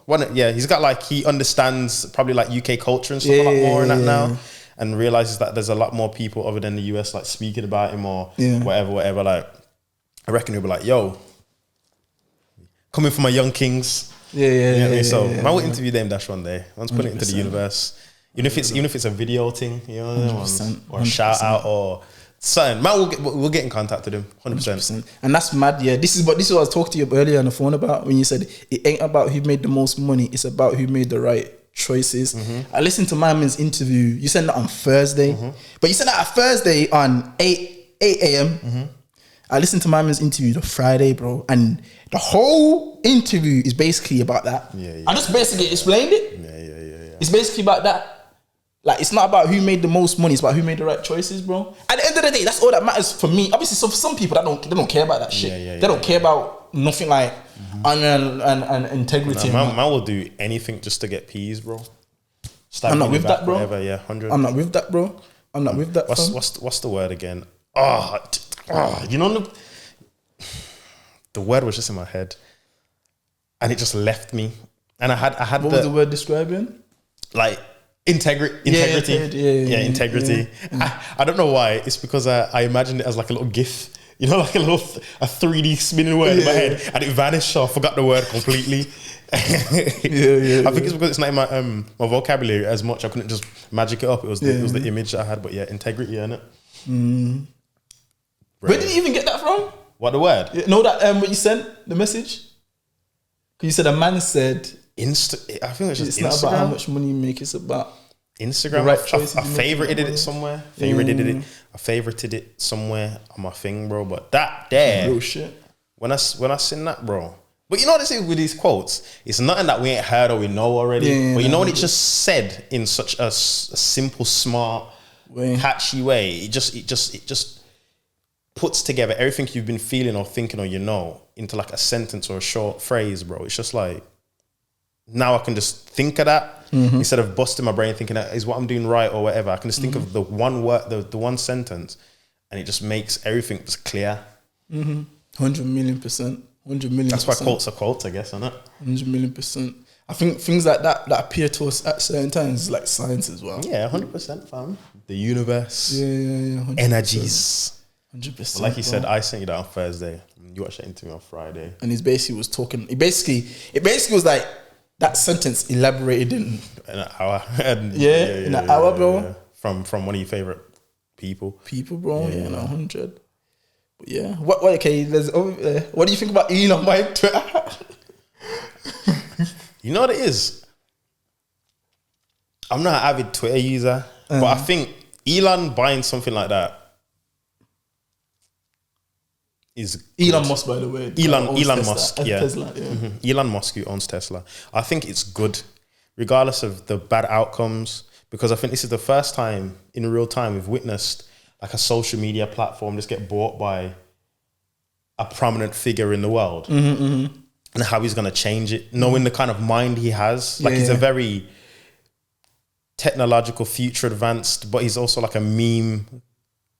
He's got like, he understands probably like UK culture and stuff a lot more in that now. And realizes that there's a lot more people other than the US like speaking about him or whatever. Like, I reckon he'll be like, yo, coming from my young kings. So I will interview Dame Dash one day. Let's put it into the universe. Even if it's a video thing, you know, 100%, or a shout out or something. Man, we'll get in contact with him, 100%. And that's mad. Yeah, this is what I was talking to you earlier on the phone about, when you said it ain't about who made the most money, it's about who made the right choices. I listened to my man's interview. You said that on Thursday, but you said that on Thursday on 8 a.m. I listened to my man's interview the Friday, bro, and the whole interview is basically about that. I just basically explained it. It's basically about that. Like, it's not about who made the most money, it's about who made the right choices, bro. At the end of the day, that's all that matters for me. Obviously, so for some people, they don't care about that shit. They don't care about nothing like honor and integrity. Man will do anything just to get peas, bro. I'm not with that, bro. Whatever, 100. I'm not with that, bro. I'm not with that. What's the word again? You know, the word was just in my head, and it just left me. And I had what was the word describing? Like integrity. Integrity. I don't know why. It's because I imagined it as like a little GIF. You know, like a 3D spinning word in my head, and it vanished. So I forgot the word completely. I think it's because it's not in my vocabulary as much. I couldn't just magic it up. It was the image that I had. But integrity, innit? Where did you even get that from? What, the word? No, that what you sent, the message? Because you said a man said I think it's just Instagram. Not about how much money you make, it's about Instagram. Right, I favorited it somewhere. I favorited it somewhere on my thing, bro. But that there, real shit. When I seen that, bro. But you know what I say with these quotes? It's nothing that we ain't heard or we know already. But you know what it just said in such a simple, smart, catchy way. It just puts together everything you've been feeling or thinking or into like a sentence or a short phrase, bro. It's just like, now I can just think of that instead of busting my brain thinking is what I'm doing right or whatever. I can just think of the one word, the one sentence, and it just makes everything just clear. 100 million %. 100 million. That's why quotes are quotes, I guess, isn't it? 100 million %. I think things like that appear to us at certain times is like science as well. Yeah, 100%, fam. The universe, Yeah. 100%. energies. 100%. Like you said, bro. I sent you that on Thursday. You watched that interview on Friday. And he basically was talking. It basically was like that sentence elaborated in In an hour. And in an hour, bro. yeah. From one of your favorite people. Bro. Yeah, 100. But yeah. What? Okay. What do you think about Elon buying Twitter? You know what it is? I'm not an avid Twitter user, but I think Elon buying something like that is Elon good. Musk, by the way. Elon owns Tesla. Musk, yeah. Tesla, yeah. Elon Musk, who owns Tesla. I think it's good, regardless of the bad outcomes, because I think this is the first time in real time we've witnessed like a social media platform just get bought by a prominent figure in the world, and how he's going to change it, knowing the kind of mind he has. Like he's a very technological, future advanced, but he's also like a meme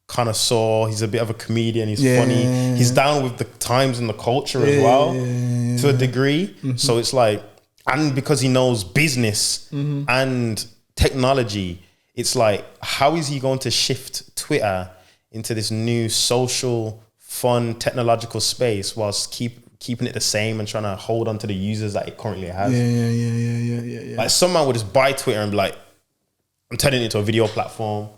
connoisseur. He's a bit of a comedian. He's funny. He's down with the times and the culture as well, to a degree. So it's like, and because he knows business and technology, it's like, how is he going to shift Twitter into this new social, fun, technological space whilst keeping it the same and trying to hold on to the users that it currently has? Yeah. Like someone would just buy Twitter and be like, I'm turning it into a video platform,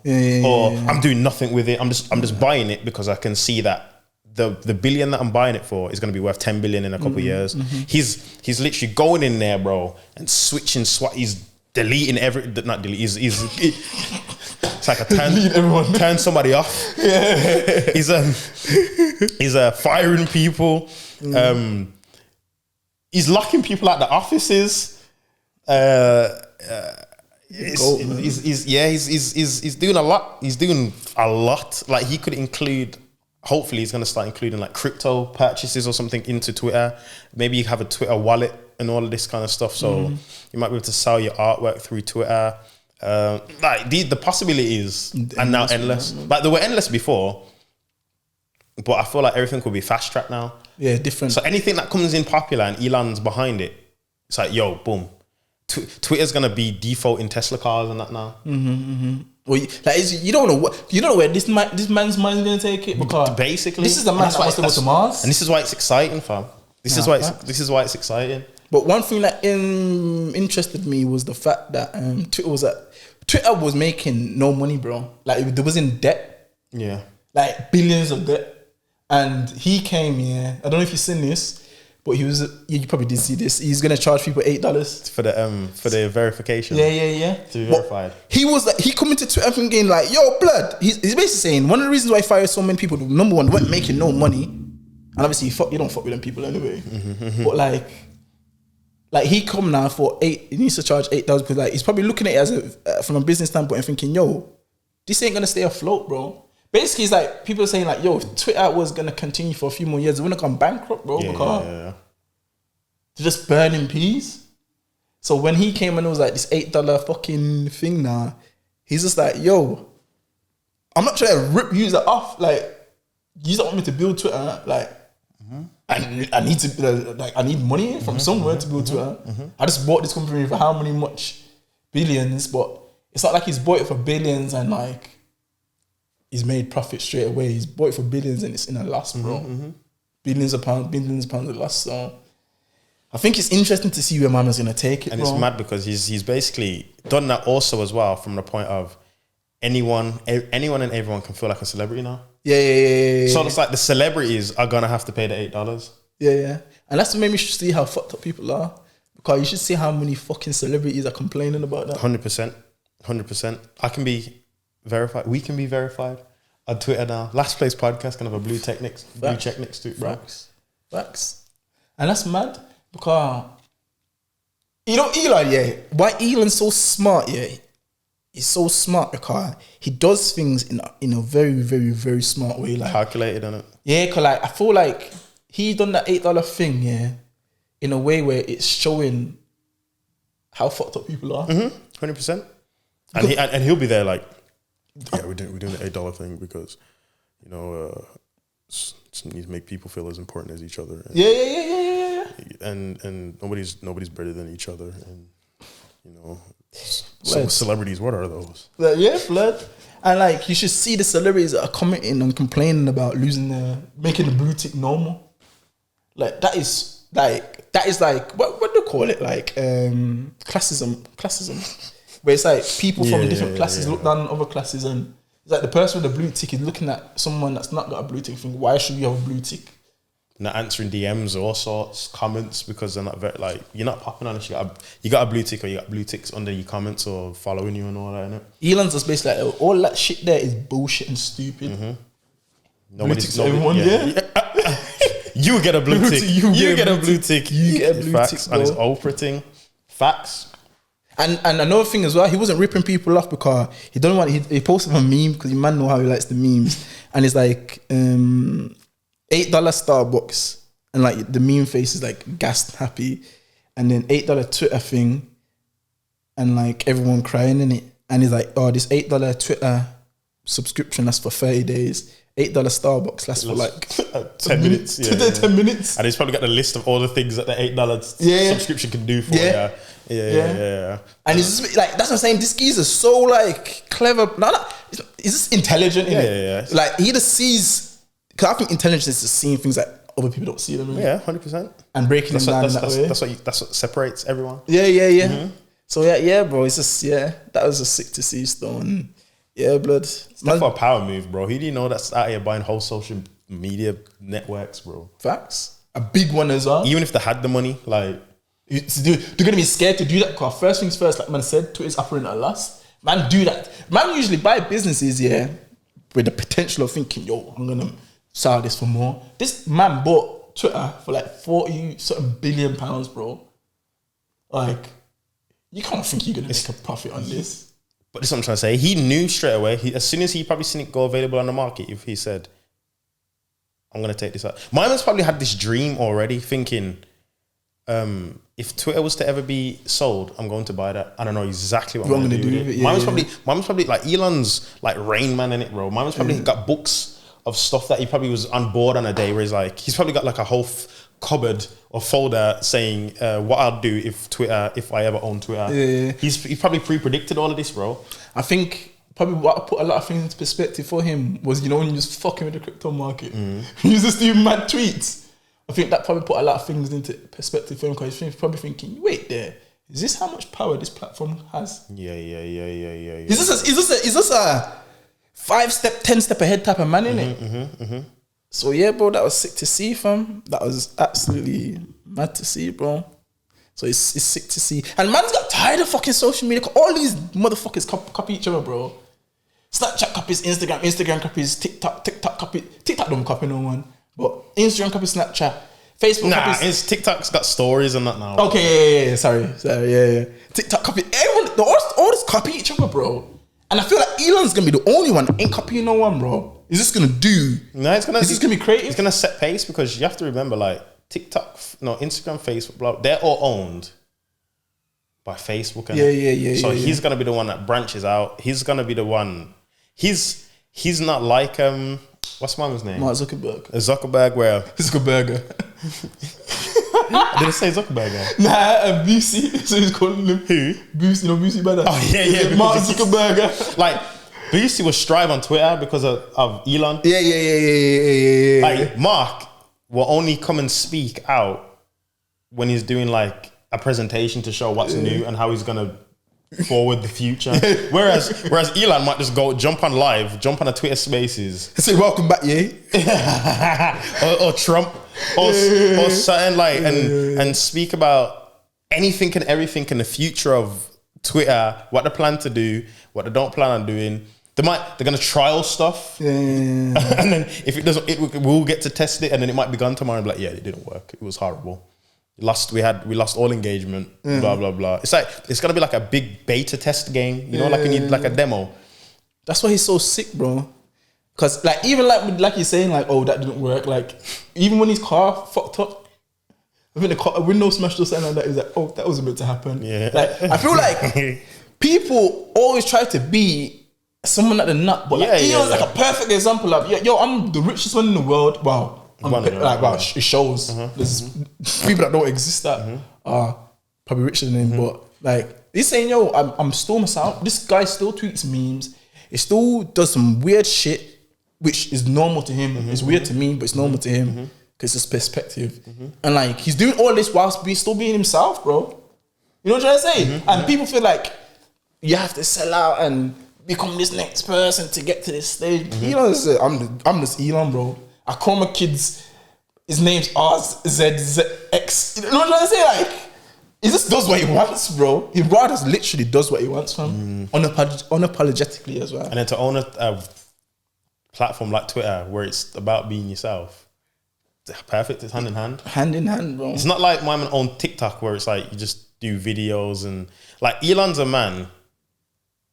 or I'm doing nothing with it. I'm just buying it because I can see that the billion that I'm buying it for is going to be worth 10 billion in a couple of years. He's literally going in there, bro, and switching. He's deleting not delete. It's like a turn somebody off. He's firing people. He's locking people out the offices. He's doing a lot. He's doing a lot. Like he could include. Hopefully, he's going to start including like crypto purchases or something into Twitter. Maybe you have a Twitter wallet and all of this kind of stuff. So you might be able to sell your artwork through Twitter. Like the possibilities are now endless. Like they were endless before, but I feel like everything could be fast tracked now. Yeah, different. So anything that comes in popular and Elon's behind it, it's like, yo, boom. Twitter's gonna be default in Tesla cars and that now. Well, you don't know where this man's mind's gonna take it, because basically this is the man that wants to go to Mars, and this is why it's exciting, fam. This is why it's exciting. But one thing that interested me was the fact that Twitter was making no money, bro. Like it was in debt, like billions of debt, and he came here. I don't know if you've seen this. But you probably did see this. He's gonna charge people $8 for the verification. Yeah. To be verified. He was like, he come into Twitter thinking like, yo, blood. He's basically saying one of the reasons why I fired so many people. Number one, they weren't making no money, and obviously you don't fuck with them people anyway. But like he come now for he needs to charge $8 because like he's probably looking at it as from a business standpoint and thinking, yo, this ain't gonna stay afloat, bro. Basically, it's like people are saying like, yo, if Twitter was gonna continue for a few more years, they're gonna come bankrupt, bro, because they're just burning peas. So when he came and it was like this $8 fucking thing now, he's just like, yo, I'm not trying to rip user off. Like, you don't want me to build Twitter. Like, I need to I need money from somewhere to build Twitter. I just bought this company for how many much billions, but it's not like he's bought it for billions and like he's made profit straight away. He's bought it for billions and it's in a loss, bro. Billions of pounds of loss. So I think it's interesting to see where Mama's gonna take it. And it's mad because he's basically done that also as well from the point of anyone and everyone can feel like a celebrity now. Yeah. So it's like the celebrities are gonna have to pay the $8. Yeah. And that's what made me see how fucked up people are. Because you should see how many fucking celebrities are complaining about that. 100%. I can be verified. We can be verified on Twitter now. Last Place Podcast can have a blue check next to it, bro. Facts. And that's mad because you know Elon, why Elon's so smart, he's so smart because he does things in a very, very, very smart way. Like calculated on it. Yeah, because like I feel like he done that $8 thing, in a way where it's showing how fucked up people are. 100%. And he'll be there like, yeah, we're doing the $8 thing because, you know, just need to make people feel as important as each other. And, Yeah. And nobody's better than each other. And, you know, celebrities, what are those? Yeah, blood. And like, you should see the celebrities that are commenting and complaining about making the blue tick normal. Like, that is like, what do you call it? Like, classism. Where it's like people from different classes look down on other classes, and it's like the person with the blue tick is looking at someone that's not got a blue tick and think, why should you have a blue tick? Not answering DMs or all sorts, comments, because they're not very, like, you're not popping on it. You got a blue tick, or you got blue ticks under your comments or following you and all that, innit? Elon's just basically like, all that shit there is bullshit and stupid. Everyone, you get a blue tick. You get a blue tick. You get a blue Facts. tick, And it's bro. operating. Facts. And another thing as well, he wasn't ripping people off because he don't want. He posted a meme because you man know how he likes the memes, and it's like $8 Starbucks, and like the meme face is like gassed happy, and then $8 Twitter thing, and like everyone crying in it, and he's like, oh, this $8 Twitter subscription that's for 30 days. $8 Starbucks lasts for like 10 minutes. 10 minutes. And he's probably got the list of all the things that the $8 subscription can do for you. Yeah. And it's just like, that's what I'm saying. This geezer is so like clever. He's just intelligent. Yeah. Like he just sees, because I think intelligence is just seeing things that other people don't see them. Yeah, 100%. And breaking them down in that way. That's what separates everyone. Yeah. Mm-hmm. So yeah, bro. It's just, that was just sick to see still. And yeah, blood. It's not for a power move, bro. He didn't know that's out here buying whole social media networks, bro. Facts. A big one as well. Even if they had the money, like, they're going to be scared to do that because first things first, like man said, Twitter's operating at a loss. Man do that. Man usually buy businesses, with the potential of thinking, yo, I'm going to sell this for more. This man bought Twitter for like 40 something billion pounds, bro. Like, you can't think you're going to make a profit on this. But this is what I'm trying to say. He knew straight away, as soon as he probably seen it go available on the market, if he said, I'm going to take this out. My man's probably had this dream already, thinking, if Twitter was to ever be sold, I'm going to buy that. I don't know exactly what I'm going to do with it. My man's probably like, Elon's like Rain Man in it, bro. My man's probably got books of stuff that he probably was on board on a day where he's probably got like a whole cupboard or folder saying what I'll do if I ever own Twitter. Yeah. He's probably pre-predicted all of this, bro. I think probably what put a lot of things into perspective for him was, when you was fucking with the crypto market, he was just doing mad tweets. I think that probably put a lot of things into perspective for him because he's probably thinking, wait there, is this how much power this platform has? Yeah. Is this a 5-step, 10-step ahead type of man, innit? So yeah, bro, that was sick to see, fam. That was absolutely mad to see, bro. So it's sick to see. And man's got tired of fucking social media. All these motherfuckers copy each other, bro. Snapchat copies Instagram, Instagram copies TikTok, TikTok copy. TikTok don't copy no one. But Instagram copies Snapchat. Facebook copies. TikTok's got stories and that now. Okay, yeah. Sorry, yeah. TikTok copy. Everyone, all just copy each other, bro. And I feel like Elon's gonna be the only one that ain't copying no one, bro. Is this gonna do? No, is this gonna be creative? It's gonna set pace because you have to remember, like, Instagram, Facebook, blah, they're all owned by Facebook. Yeah. So he's gonna be the one that branches out. He's gonna be the one. He's not like what's my man's name? Mark Zuckerberg. Zuckerberg, where Zuckerberg. Did it say Zuckerberg? Nah, Busey. So he's calling him Who? Busey. Busey better. Oh yeah. Mark Zuckerberg. Like, Busey will strive on Twitter because of Elon. Yeah. Like, Mark will only come and speak out when he's doing like a presentation to show what's new and how he's gonna forward the future. Whereas Elon might just jump on a Twitter Spaces. Say welcome back, or Trump or something like and speak about anything and everything in the future of Twitter, what they plan to do, what they don't plan on doing. They're gonna trial stuff, and then if it doesn't, we'll get to test it, and then it might be gone tomorrow and be like, yeah, it didn't work. It was horrible. We lost all engagement. Blah blah blah. It's like it's gonna be like a big beta test game, like you need like a demo. That's why he's so sick, bro. Cause like even like you're saying, like, oh, that didn't work. Like even when his car fucked up, I think a window smashed or something like that. He's like, oh, that wasn't meant to happen. Yeah. Like, I feel like people always try to be someone like the nut, but like, Elon's like a perfect example of, yo, I'm the richest one in the world. Wow. It shows. There's people that don't exist that are probably richer than him, but like, he's saying, yo, I'm still myself. This guy still tweets memes. He still does some weird shit, which is normal to him. It's weird to me, but it's normal to him because it's perspective. And like, he's doing all this whilst still being himself, bro. You know what I'm trying to say? And people feel like you have to sell out and become this next person to get to this stage. Elon is, I'm just Elon, bro. I call my kids, his name's RZZX. You know what I'm trying to say? Like, he just does what he wants, bro. He just literally does what he wants, fam. Unapologetically as well. And then to own a platform like Twitter where it's about being yourself, it's perfect. It's hand in hand. Hand in hand, bro. It's not like my man on TikTok where it's like you just do videos and like Elon's a man.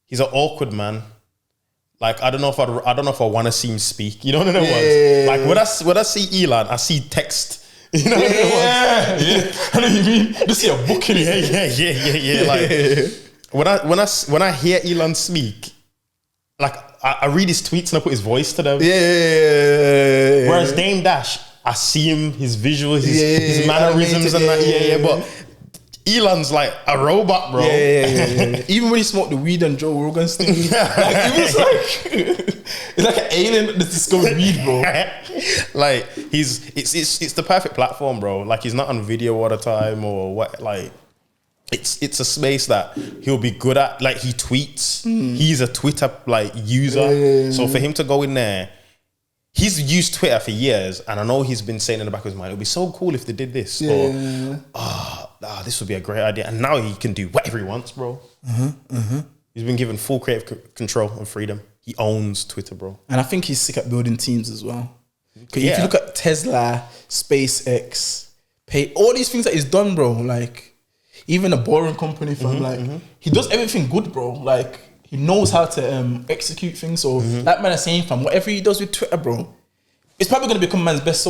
He's an awkward man. Like I don't know if I want to see him speak. You know what I mean? Like when I see Elon, I see text. You know what I mean? Yeah. I know what you mean. Just see a book in it. Like when I hear Elon speak, like I read his tweets and I put his voice to them. Yeah. Whereas Dame Dash, I see him, his visuals, his mannerisms and that. But Elon's like a robot, bro. Yeah. Even when he smoked the weed on Joe Rogan's thing, like, it was like it's like an alien that discovered weed, bro. Like it's the perfect platform, bro. Like he's not on video all the time or what. Like it's a space that he'll be good at. Like he tweets. He's a Twitter like user. So for him to go in there. He's used Twitter for years, and I know he's been saying in the back of his mind, it would be so cool if they did this. Or, this would be a great idea. And now he can do whatever he wants, bro. He's been given full creative control and freedom. He owns Twitter, bro. And I think he's sick at building teams as well. Because if you look at Tesla, SpaceX, all these things that he's done, bro, like, even a boring company from he does everything good, bro. Like, he knows how to execute things. So that man is saying, fam, whatever he does with Twitter, bro, it's probably going to become man's best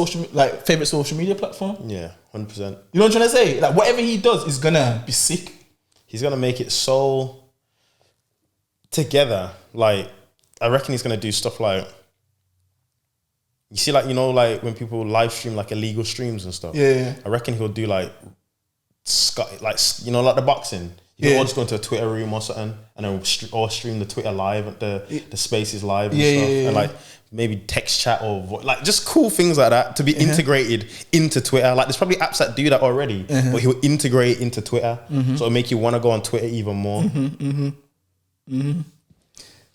favorite social media platform. Yeah, 100%. You know what I'm trying to say? Like whatever he does is going to be sick. He's going to make it so together. Like, I reckon he's going to do stuff like, you see, like, you know, like when people live stream like illegal streams and stuff. Yeah. I reckon he'll do like, you know, like the boxing. You all just go into a Twitter room or something, and then or stream the Twitter live, the spaces live and stuff, and like maybe text chat or like just cool things like that to be integrated into Twitter. Like there's probably apps that do that already, but he'll integrate it into Twitter, so it'll make you want to go on Twitter even more.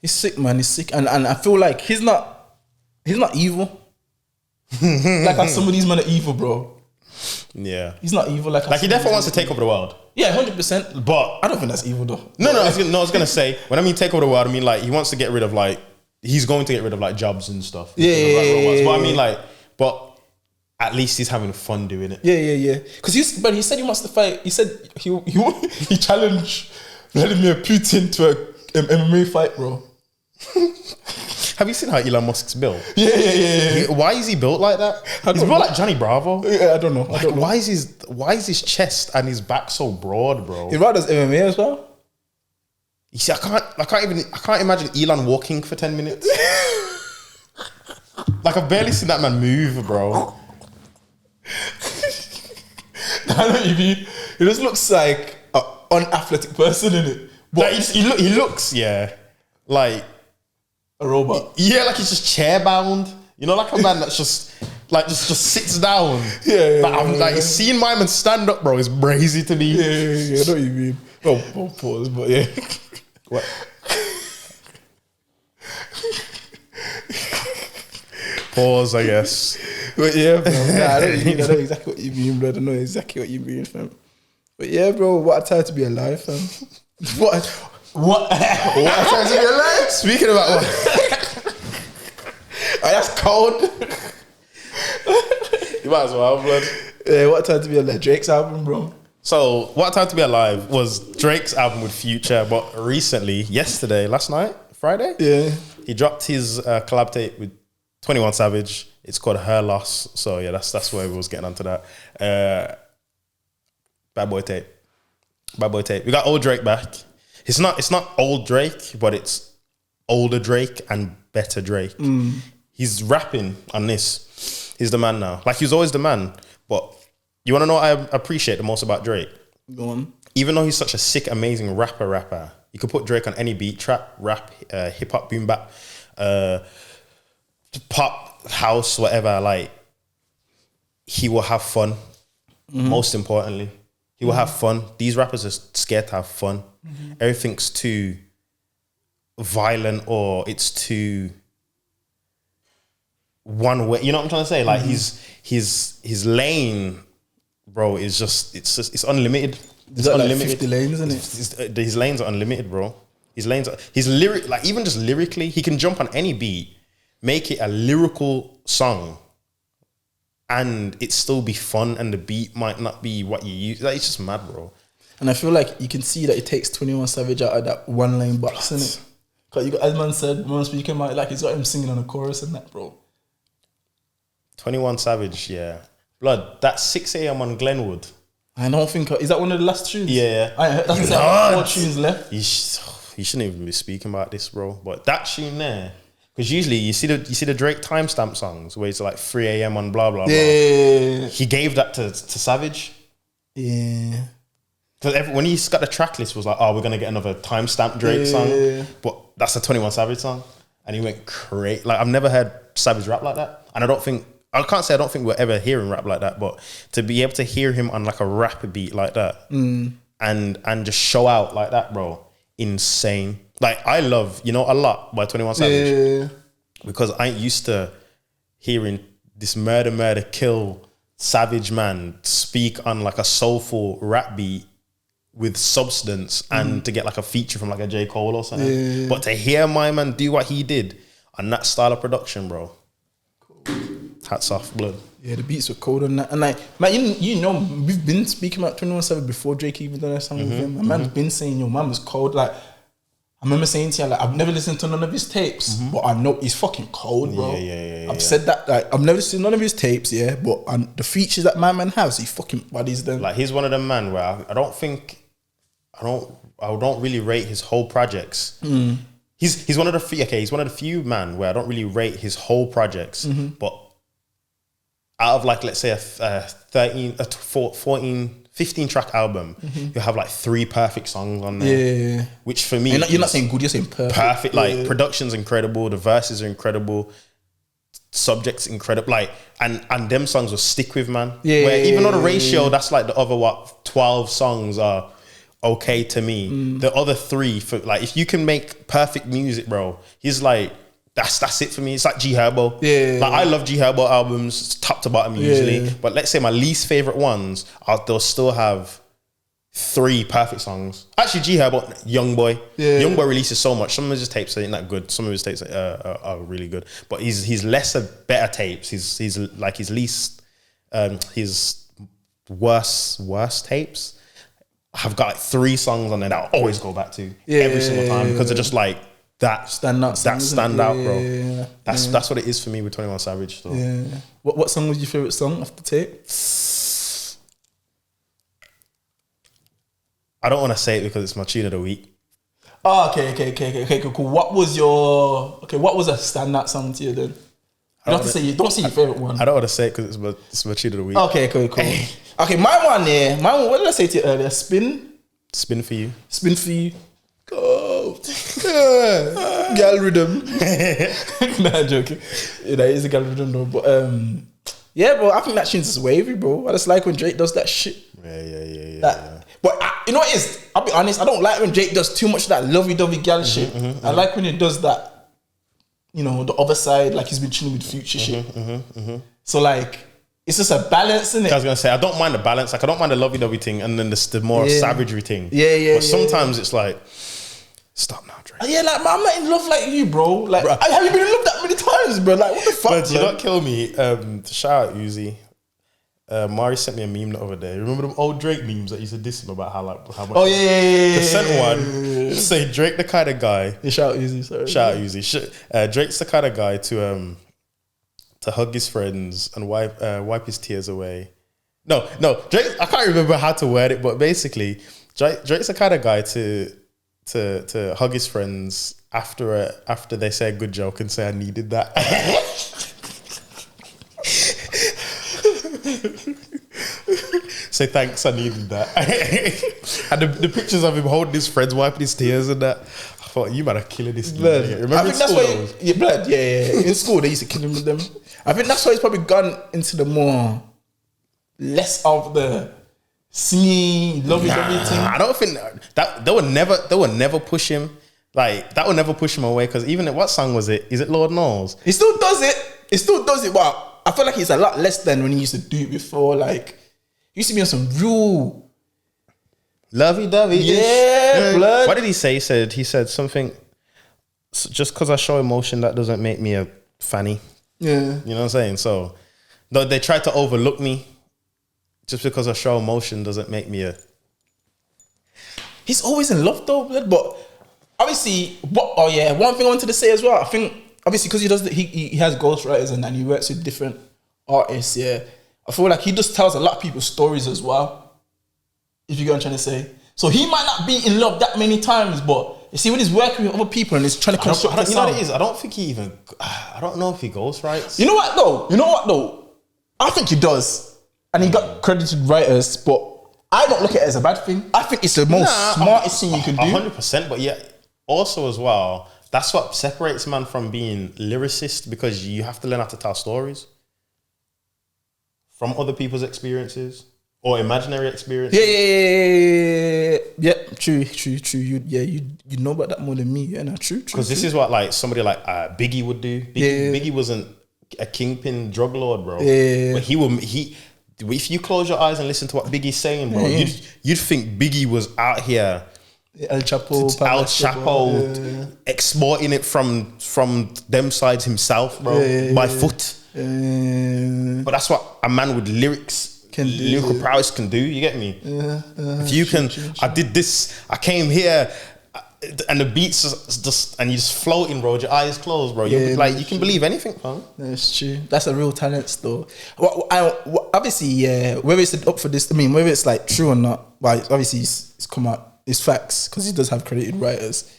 He's sick, man. He's sick, and I feel like he's not evil. Like how some of these men are evil, bro. Yeah, he's not evil. Like he definitely wants to take over the world. Yeah, 100%. But I don't think that's evil though. No, I was gonna say when I mean take over the world, I mean like he wants to get rid of like he's going to get rid of like jobs and stuff. Yeah. But I mean like, but at least he's having fun doing it. Yeah. Because he said he wants to fight. He said he challenged Vladimir Putin to a MMA fight, bro. Have you seen how Elon Musk's built? Yeah. Why is he built like that? He's built like Johnny Bravo. Yeah, I don't know. Why is his chest and his back so broad, bro? His brother does MMA as well. You see, I can't imagine Elon walking for 10 minutes. Like I've barely seen that man move, bro. I know what you mean. He just looks like an unathletic person, innit? But like he looks, like a robot. Yeah, like he's just chair bound. You know, like a man that's just sits down. Yeah. Seeing my man stand up, bro, is crazy to me. Yeah. I know what you mean. Oh, pause, but yeah. What? Pause, I guess. But yeah, bro. Nah, I know exactly what you mean, bro. I know exactly what you mean, fam. But yeah, bro, what a time to be alive, fam. What a time to be alive? Speaking about what? That's cold. You might as well, blood. Yeah, what a time to be alive? Drake's album, bro. So, What a Time to Be Alive was Drake's album with Future, but recently, last night, Friday? Yeah. He dropped his collab tape with 21 Savage. It's called Her Loss. So, yeah, that's where we was getting onto that. Bad boy tape. Bad boy tape. We got old Drake back. It's not old Drake, but it's older Drake and better Drake. He's rapping on this. He's the man now. Like, he was always the man. But you want to know what I appreciate the most about Drake? Go on. Even though he's such a sick, amazing rapper, you could put Drake on any beat, trap, rap, hip hop, boom bap, pop, house, whatever. Like, he will have fun. Most importantly, he will have fun. These rappers are scared to have fun. Everything's too violent or it's too one way. You know what I'm trying to say? Like, his lane, bro, is just it's unlimited. It's unlimited. Like 50 lanes, isn't it? His lanes are unlimited, bro. His lyric, like, even just lyrically, he can jump on any beat, make it a lyrical song, and it still be fun, and the beat might not be what you use. Like, it's just mad, bro. And I feel like you can see that it takes 21 Savage out of that one lane box, innit? Because you got, as man said, man speaking about, like, he's got him singing on the chorus and that, bro. 21 Savage, yeah. Blood, that's 6 a.m. on Glenwood. I don't think, is that one of the last tunes? Yeah. That's like 4 tunes left. You shouldn't even be speaking about this, bro. But that tune there, because usually you see the Drake timestamp songs where it's like 3 a.m. on blah blah blah. Yeah. He gave that to Savage. Yeah. Because when he's got the track list, was like, oh, we're gonna get another timestamp Drake song, but that's a 21 Savage song, and he went crazy. Like, I've never heard Savage rap like that, and I don't think we'll ever hear him rap like that. But to be able to hear him on like a rap beat like that, and just show out like that, bro, insane. Like, I love, a lot by 21 Savage because I ain't used to hearing this murder, kill Savage man speak on like a soulful rap beat with substance and to get like a feature from like a J. Cole or something. But to hear my man do what he did on that style of production, bro, hats off, blood. Yeah, the beats were cold on that. And like, man, we've been speaking about 21 Savage before Drake even done a song with him. My man's been saying, man was cold. Like, I remember saying to you, like, I've never listened to none of his tapes, but I know he's fucking cold, bro. I've said that, like, I've never listened to none of his tapes, but the features that my man has, he fucking bodies them. Like, he's one of them man where I don't really rate his whole projects. He's one of the few man where I don't really rate his whole projects, but out of like, let's say a 15 track album, you have like 3 perfect songs on there. Which for me, you're not saying good, you're saying perfect. Perfect. Like, production's incredible, the verses are incredible, subject's incredible. Like, and them songs will stick with, man. Where even though the ratio, that's like the other 12 songs are okay to me. The other 3, for like, if you can make perfect music, bro, he's like, that's it for me. It's like G Herbo. Like, I love G Herbo albums, top to bottom usually. But let's say my least favorite ones, they'll still have 3 perfect songs. Actually, G Herbo, Youngboy. Youngboy releases so much. Some of his tapes ain't that good. Some of his tapes are really good. But his lesser better tapes. He's like his least, his worst tapes have got like 3 songs on there that I'll always go back to every single time because they're just like, that stand out, bro. That's what it is for me with 21 Savage. So. What song was your favorite song off the tape? I don't want to say it because it's my tune of the week. Oh, okay, cool. What was a standout song to you then? You don't say your favorite one. I don't want to say it because it's my tune of the week. Okay, cool. Okay, my one, what did I say to you earlier? Spin for you. Go. Gal rhythm. Nah, joking. That is a gal rhythm though. But bro, I think that shit's just wavy, bro. I just like when Drake does that shit. Yeah. But you know what it is? I'll be honest, I don't like when Drake does too much of that lovey-dovey gal shit. I like when he does that, the other side, like he's been chilling with Future shit. So like, it's just a balance, isn't it? I was gonna say, I don't mind the balance. Like, I don't mind the lovey-dovey thing, and then the more savagery thing. But sometimes it's like, stop now, Drake. Like, I'm not in love like you, bro. Like, have you been in love that many times, bro? Like, what the fuck? But do you not kill me? Shout out Uzi. Mari sent me a meme the other day. Remember them old Drake memes that used to diss him about how much? Oh yeah. The sent one say Drake the kind of guy. Shout out Uzi. Sorry. Shout out Uzi. Drake's the kind of guy to hug his friends and wipe his tears away, No, Drake. I can't remember how to word it, but basically, Drake's the kind of guy to hug his friends after they say a good joke and say I needed that. Say thanks, I needed that. And the pictures of him holding his friends, wiping his tears and that. I thought, you might have killed this Blood. dude. Remember I think that's why. Blood. Yeah. In school, they used to kill him with them. I think that's why he's probably gone into the more less of the singing, lovey-dovey thing. I don't think that they would never push him. Like that would never push him away because even what song was it? Is it Lord Knows? He still does it. But I feel like he's a lot less than when he used to do it before. Like he used to be on some real lovey-dovey. Yeah, blood. What did he say? He said something. Just because I show emotion, that doesn't make me a fanny. Yeah, you know what I'm saying. So, no, they tried to overlook me. Just because I show emotion doesn't make me a. He's always in love though, blood. But obviously, one thing I wanted to say as well. I think obviously because he has ghostwriters and he works with different artists. Yeah, I feel like he just tells a lot of people's stories as well. If you get what I'm trying to say. So he might not be in love that many times, but you see when he's working with other people and he's trying to construct a you know sound. what it is? I don't think he even. I don't know if he ghostwrites. You know what though? I think he does, and he got credited writers, but I don't look at it as a bad thing. I think it's the most smartest thing you can do. 100%, but yeah, also as well, that's what separates man from being lyricist because you have to learn how to tell stories from other people's experiences or imaginary experiences. Yeah. True. You know about that more than me. Yeah, no, true. Because this is what like somebody like Biggie would do. Biggie wasn't a kingpin drug lord, bro. Yeah. But if you close your eyes and listen to what Biggie's saying, bro, you'd think Biggie was out here. El Chapo, exporting it from them sides himself, bro, by foot. But that's what a man with lyrical prowess can do. You get me? If you can, I did this. I came here, and the beats just and you just floating, bro. Your eyes closed, bro. You can believe anything, fam. That's true. That's a real talent, though. Obviously, yeah. Whether it's up for this, I mean, whether it's like true or not, well, obviously it's come out. It's facts because he does have credited writers,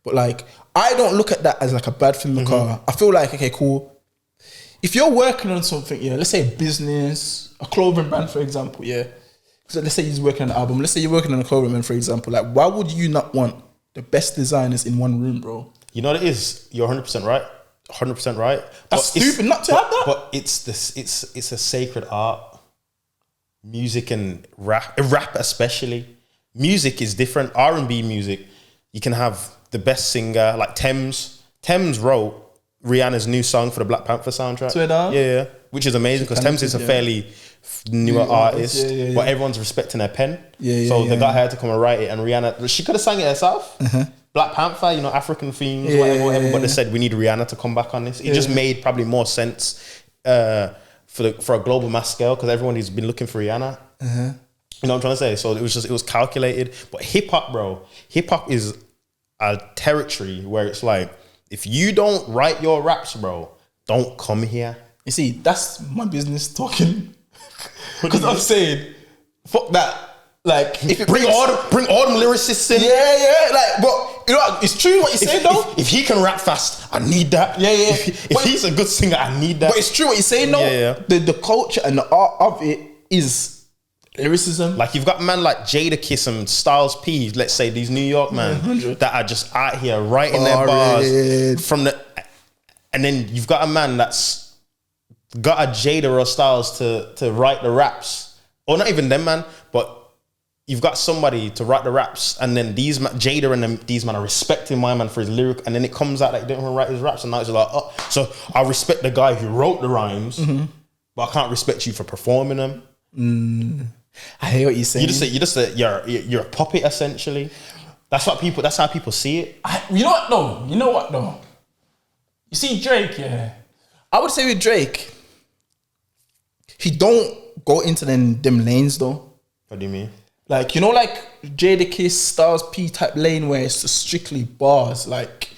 but like I don't look at that as like a bad thing because I feel like okay, cool. If you're working on something, yeah, let's say a business, a clothing brand, for example, yeah. So let's say he's working on an album. Let's say you're working on a clothing brand, for example. Like, why would you not want the best designers in one room, bro? You know what it is? You're 100% right. 100% right. That's stupid not to have that. But it's a sacred art. Music and rap especially. Music is different. R&B music, you can have the best singer like Thames. Thames wrote Rihanna's new song for the Black Panther soundtrack. Yeah, which is amazing because Thames is a fairly newer artist, but everyone's respecting her pen. So they got her to come and write it, and Rihanna, she could have sang it herself. Black Panther, African themes, whatever. But they said we need Rihanna to come back on this. It just made probably more sense for a global mass scale because everyone has been looking for Rihanna. You know what I'm trying to say? So it was calculated. But hip hop, bro, hip hop is a territory where it's like, if you don't write your raps, bro, don't come here. You see, that's my business talking. Because I'm saying, fuck that. Like, if bring all them lyricists in. Yeah. Like, but you know what? It's true what you say though. If he can rap fast, I need that. Yeah. If he's a good singer, I need that. But it's true what you're saying though. Yeah. The culture and the art of it is lyricism. Like you've got man like Jadakiss and Styles P, let's say these New York man that are just out here writing their bars from and then you've got a man that's got a Jada or Styles to write the raps, or not even them man, but you've got somebody to write the raps, and then Jada and these man are respecting my man for his lyric, and then it comes out that he didn't even write his raps, and now it's like, oh, so I respect the guy who wrote the rhymes, but I can't respect you for performing them. I hear what you're saying. You're a puppet essentially. That's how people see it. You know what though? You see Drake, yeah. I would say with Drake, he don't go into them lanes though. What do you mean? Like, like Jadakiss, Styles P type lane where it's just strictly bars. Like,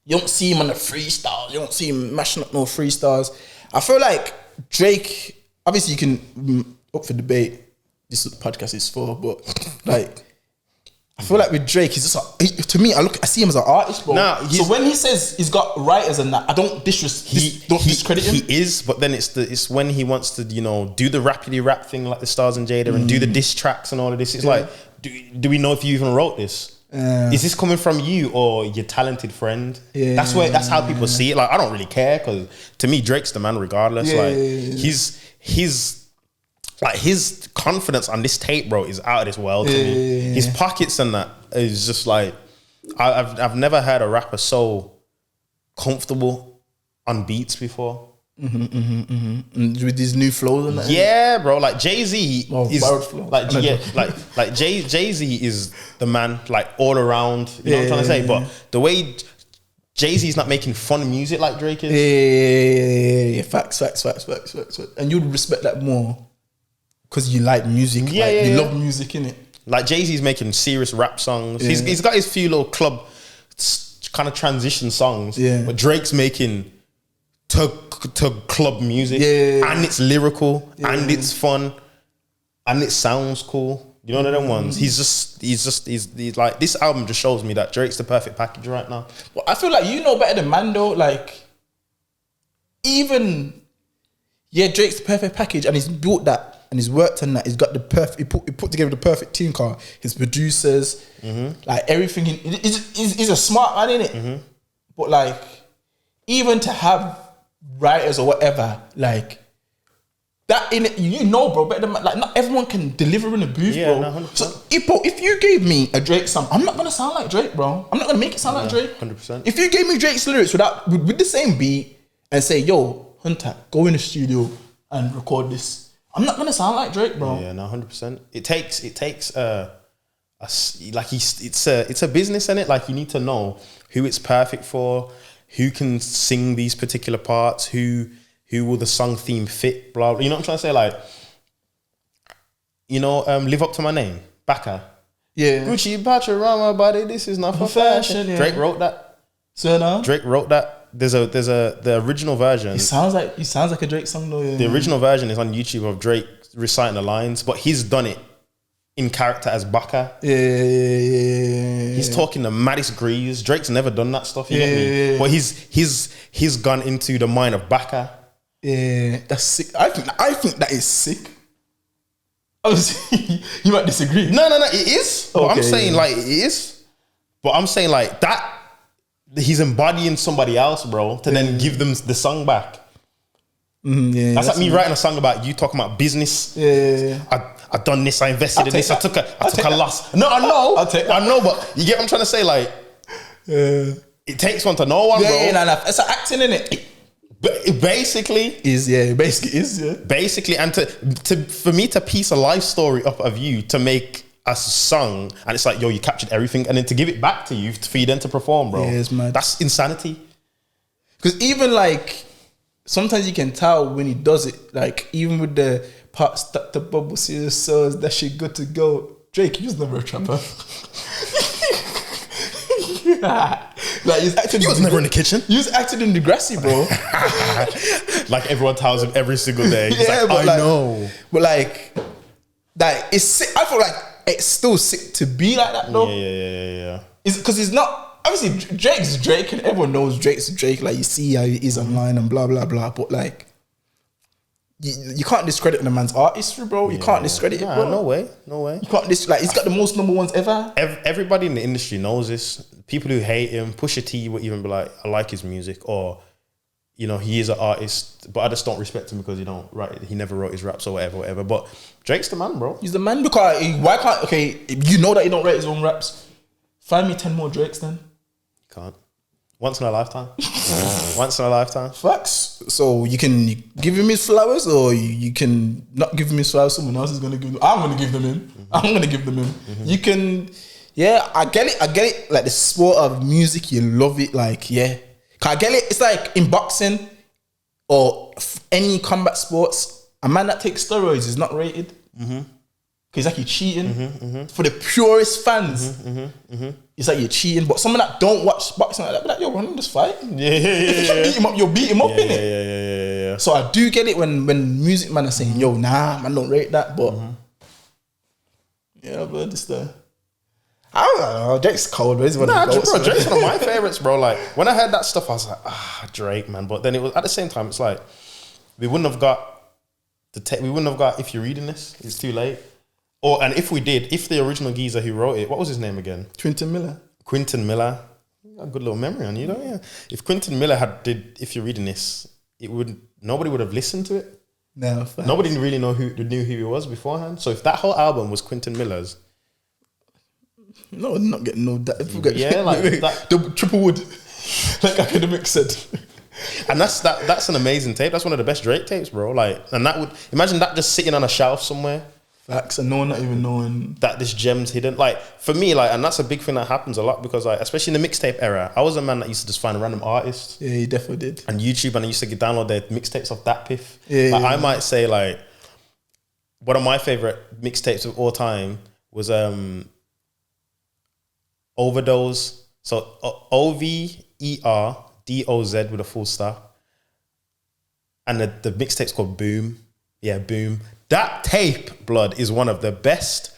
you don't see him on the freestyle. You don't see him mashing up no freestyles. I feel like Drake, obviously you can up for debate. This is what the podcast is for, but like, I feel like with Drake, he's just to me. I see him as an artist, bro. Nah, so when he says he's got writers and that, I don't discredit him. He is, but then it's when he wants to, you know, do the rappity rap thing like the Stars and Jada and do the diss tracks and all of this. It's like, do we know if you even wrote this? Is this coming from you or your talented friend? Yeah. That's how people see it. Like, I don't really care because to me, Drake's the man regardless. His confidence on this tape, bro, is out of this world to me. His pockets and that is just like, I've never heard a rapper so comfortable on beats before. With these new flows and that. Yeah, bro. Like Jay-Z is like Jay-Z is the man, like all around. You know what I'm trying to say? But the way Jay-Z's not making fun music like Drake is. Yeah. Facts. And you'd respect that more because you like music. You love music, innit? Like Jay-Z's making serious rap songs. He's got his few little club kind of transition songs. Yeah. But Drake's making to club music. And it's lyrical and it's fun and it sounds cool. You know them ones. He's like, this album just shows me that Drake's the perfect package right now. Well, I feel like you know better than Mando. Like, even Drake's the perfect package, and he's built that and he's worked on that. He's got the perfect. He put together the perfect team car. His producers, like everything. He's a smart man, innit? But like, even to have writers or whatever, like that in it, you know, bro, better than, like, not everyone can deliver in a booth, bro. No, 100%. So if you gave me a Drake song, I'm not gonna sound like Drake, bro. I'm not gonna make it sound like Drake. 100%. If you gave me Drake's lyrics with the same beat and say, yo, Hunter, go in the studio and record this, I'm not gonna sound like Drake, bro. Yeah, no, 100%. It takes like it's a business, innit? Like, you need to know who it's perfect for, who can sing these particular parts, who will the song theme fit, blah, blah. You know what I'm trying to say? Like, you know, Live Up to My Name, Baka. Yeah. Gucci patch around my body, this is not for fashion. Yeah. Drake wrote that. So now Drake wrote that. There's the original version. It sounds like a Drake song though. Yeah. The original version is on YouTube of Drake reciting the lines, but he's done it in character as Baka. Yeah. He's talking the maddest grease. Drake's never done that stuff, you get me? But he's gone into the mind of Baka. Yeah, that's sick. I think that is sick. Obviously, you might disagree. No, it is. But I'm saying like it is. But I'm saying like that he's embodying somebody else, bro, to then give them the song back. That's like me writing a song about you talking about business. Yeah. I done this, I invested in this, I took a loss. No, I know. I'll take that. I know, but you get what I'm trying to say? Like, it takes one to know one, bro. Yeah, it's an acting, innit? Basically, Basically, and for me to piece a life story up of you to make a song, and it's like, yo, you captured everything, and then to give it back to you for you then to perform, bro. Yeah, it's mad. That's insanity. Because even like sometimes you can tell when he does it, like even with the parts that the bubble serious souls, that shit good to go. Drake, he was never a trapper. Like he's acting. He was never in the kitchen. He was acting in Degrassi, bro. Like everyone tells him every single day. He's like, I know. But like it's sick. I feel like it's still sick to be like that, though. Yeah. It's because he's not. Obviously, Drake's Drake, and everyone knows Drake's Drake. Like, you see how he is online and blah blah blah. But like, you can't discredit the man's artistry, bro. You can't discredit it, bro. No way. You can't he's got the most number ones ever. Everybody in the industry knows this. People who hate him, Pusha T will even be like, I like his music, or, you know, he is an artist, but I just don't respect him because he never wrote his raps or whatever. But Drake's the man, bro. He's the man, because why can't? Okay, you know that he don't write his own raps. Find me 10 more Drakes then. Can't. Once in a lifetime. Once in a lifetime. Facts. So you can give him his flowers, or you can not give him his flowers. Someone else is gonna give them. I'm gonna give them him. I'm gonna give them him. You can. Yeah, I get it. Like the sport of music, you love it. Like, yeah, I get it. It's like in boxing or any combat sports, a man that takes steroids is not rated. Because like you're cheating. For the purest fans, it's like you're cheating. But someone that don't watch boxing like that, be like, yo, run this fight. Yeah. If you can beat him up, you'll beat him up, innit? Yeah. Yeah. So I do get it when music man are saying, yo, nah, man, don't rate that. But yeah, but it's I don't know. Drake's cold, but it's one of the goats, bro, Drake's one of my favorites, bro. Like when I heard that stuff, I was like, Drake, man. But then it was at the same time, it's like we wouldn't have got we wouldn't have got If You're Reading This. It's too late. And if we did, if the original geezer who wrote it, what was his name again? Quentin Miller. Quentin Miller. You got a good little memory on you, don't you? If Quentin Miller did If You're Reading This, nobody would have listened to it. No, facts. Nobody really knew who he was beforehand. So if that whole album was Quentin Miller's, no, not getting no that. The triple wood, like Academic said. And that's an amazing tape. That's one of the best Drake tapes, bro. Like, and that would imagine that just sitting on a shelf somewhere. Facts, and no one not even knowing that this gem's hidden. Like for me, like, and that's a big thing that happens a lot because, like, especially in the mixtape era, I was a man that used to just find random artists. Yeah, you definitely did. And YouTube, and I used to download their mixtapes off that piff. Yeah, like, I might say like one of my favorite mixtapes of all time was Overdose. So OVERDOZ with a full stop, and the mixtape's called Boom. Yeah, Boom. That tape, blood, is one of the best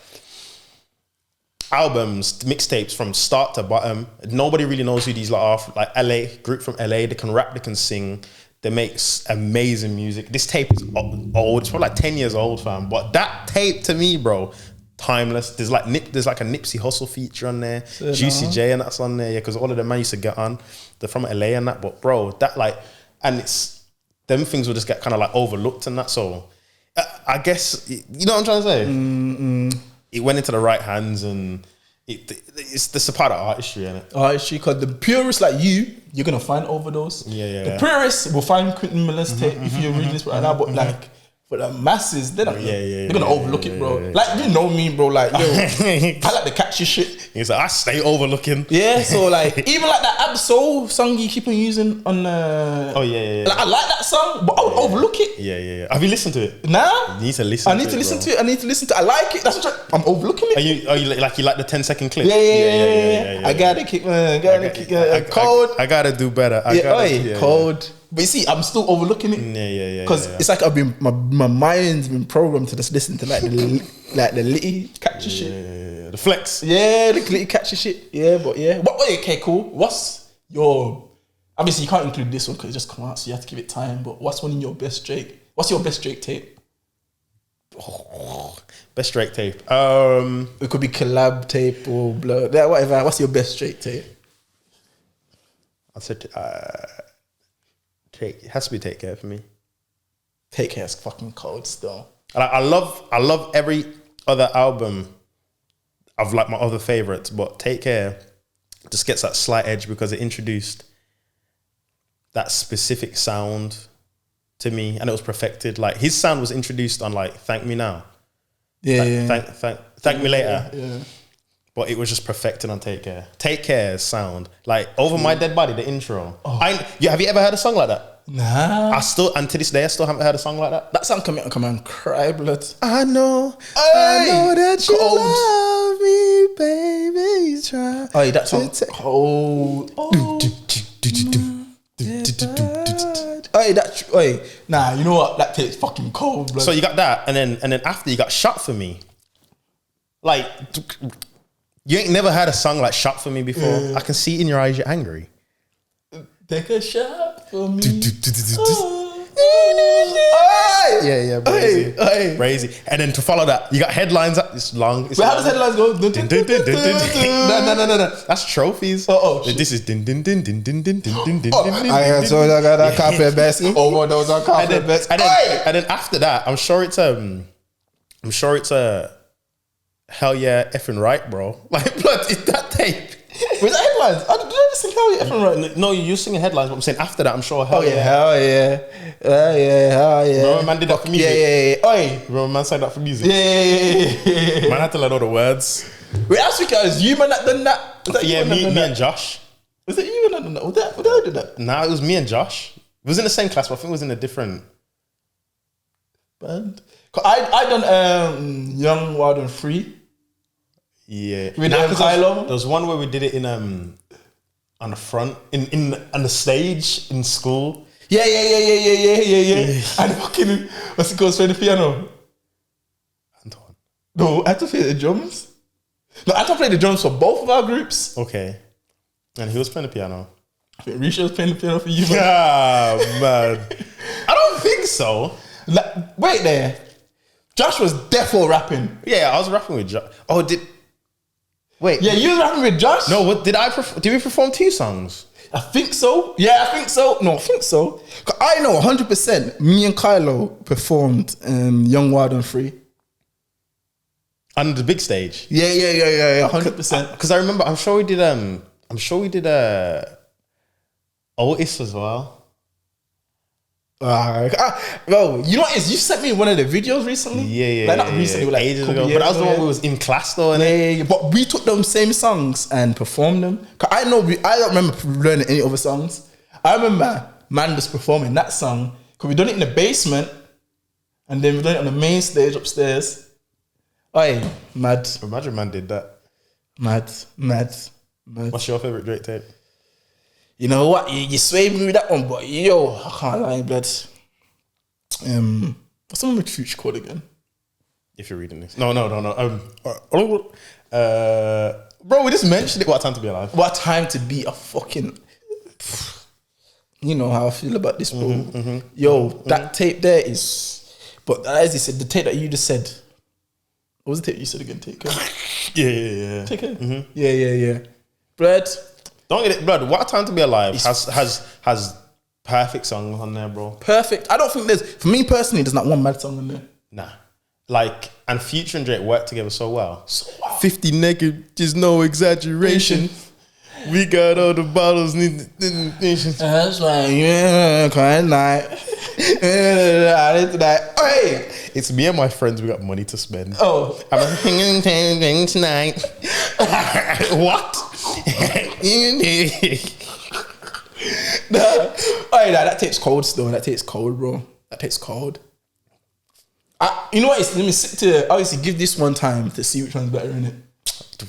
albums, mixtapes from start to bottom. Nobody really knows who these are. Like LA, group from LA, they can rap, they can sing, they make amazing music. This tape is old. It's probably like 10 years old, fam. But that tape to me, bro, timeless. There's like a Nipsey Hussle feature on there, Juicy J, and that's on there. Yeah, because all of them man used to get on. They're from LA and that. But bro, that like, and it's them things will just get kind of like overlooked and that. So I guess you know what I'm trying to say. It went into the right hands, and it's a part of artistry, isn't it? Artistry, because the purists like you're gonna find Overdose. The purists will find Quentin Miller's tape if you're reading this right now, but like. For the masses, they're not. They're gonna overlook it, bro. Like you know me, bro. Like yo, I like the catchy shit. He's like, I stay overlooking. Yeah, so like even like that Ab Soul song you keep on using on. Like, I like that song, but I would overlook it. Yeah. Have you listened to it? Nah. You need to listen. I need to listen to it. I need to listen to it. I like it. That's what I'm overlooking it. Are you like the 10-second clip? Yeah. I gotta keep. Cold. I gotta do better. Cold. But you see, I'm still overlooking it. Yeah. Because it's like I've been my mind's been programmed to just listen to like the litty catchy shit. The flex. Yeah, the litty catchy shit. Yeah, but yeah. Okay, cool. What's your? Obviously, you can't include this one because it just come out, so you have to give it time. But what's one in your best Drake? What's your best Drake tape? Best Drake tape. It could be collab tape or blur. Whatever. What's your best Drake tape? I said. It has to be Take Care for me. Take Care is fucking cold still. And I love every other album of like my other favorites, but Take Care just gets that slight edge because it introduced that specific sound to me, and it was perfected. Like his sound was introduced on like Thank Me Now. Thank Me Later. Yeah. But it was just perfected on Take Care. Take Care's sound. Like Over My Dead Body, the intro. Have you ever heard a song like that? Nah. And to this day, I still haven't heard a song like that. That song come on, cry blood. I know that you love me, baby. Try. Oh, that song cold. Nah, you know what? That takes fucking cold blood. So you got that, and then after you got Shot For Me. Like, you ain't never had a song like Shot For Me before. I can see it in your eyes you're angry. Take a shot for me. Yeah, crazy. And then to follow that, you got Headlines. It's long. Wait, how does Headlines go? No. That's Trophies. This is din din din din din din din din. I got a carpet best. Overdose on carpet best. And then after that, I'm sure it's a Hell Yeah effing right, bro. Like, blood, is that tape? Was that Headlines? Did I just sing Hell Yeah effing right? No, you're singing Headlines, but I'm saying after that, I'm sure Hell Yeah. Hell yeah. Remember man did that for music? Yeah. Remember man sang that for music? Yeah. Man had to learn all the words. Wait, I think it was you man that done that? Me and Josh. Was it you man that done that? Was that who did that? Nah, it was me and Josh. It was in the same class, but I think it was in a different band. I done Young, Wild and Free. Yeah. With Kylo. There was one where we did it in on the front on the stage in school. Yeah. And fucking, what's it called, playing the piano? Anton. No, I had to play the drums. No, I had to play the drums for both of our groups. Okay. And he was playing the piano. I think Risha was playing the piano for you, man. Yeah, man. I don't think so. Like, wait there. Josh was defo rapping. Yeah, I was rapping with Josh. Oh, wait. Yeah, you was rapping with Josh? No, what did we perform 2 songs? I think so. Yeah, I think so. No, I think so. 'Cause I know 100% me and Kylo performed Young, Wild and Free. On the big stage. Yeah, 100%. Because I remember, I'm sure we did Otis as well. Bro, you know what it is? You sent me one of the videos recently. Yeah. Like not recently, but like ages ago. But that was the one we was in class though, innit? Yeah. But we took them same songs and performed them. 'Cause I don't remember learning any other songs. I remember man just performing that song. Because we done it in the basement and then we done it on the main stage upstairs. Oi, mad. Imagine man did that. Mad. What's your favourite Drake tape? You know what? You swayed me with that one, but yo, I can't lie, blood. What's the one with Future called again? If you're reading this. No. Bro, we just mentioned it. What Time to Be Alive? What Time to Be a fucking... You know how I feel about this, bro. That tape there is... But as you said, the tape that you just said... What was the tape you said again? Takeoff? Yeah. Takeoff? Yeah. Blood... Don't get it, blood. What Time to Be Alive has perfect songs on there, bro. Perfect. I don't think for me personally, there's not one mad song on there. Nah. Like, and Future and Drake work together so well. 50 naked, just no exaggeration. We got all the bottles. That's why you can't lie. Hey, it's me and my friends. We got money to spend. Oh, I'm thinking tonight. What? That takes cold still. That takes cold, bro. That takes cold. You know what? Let me sit to obviously give this one time to see which one's better, innit?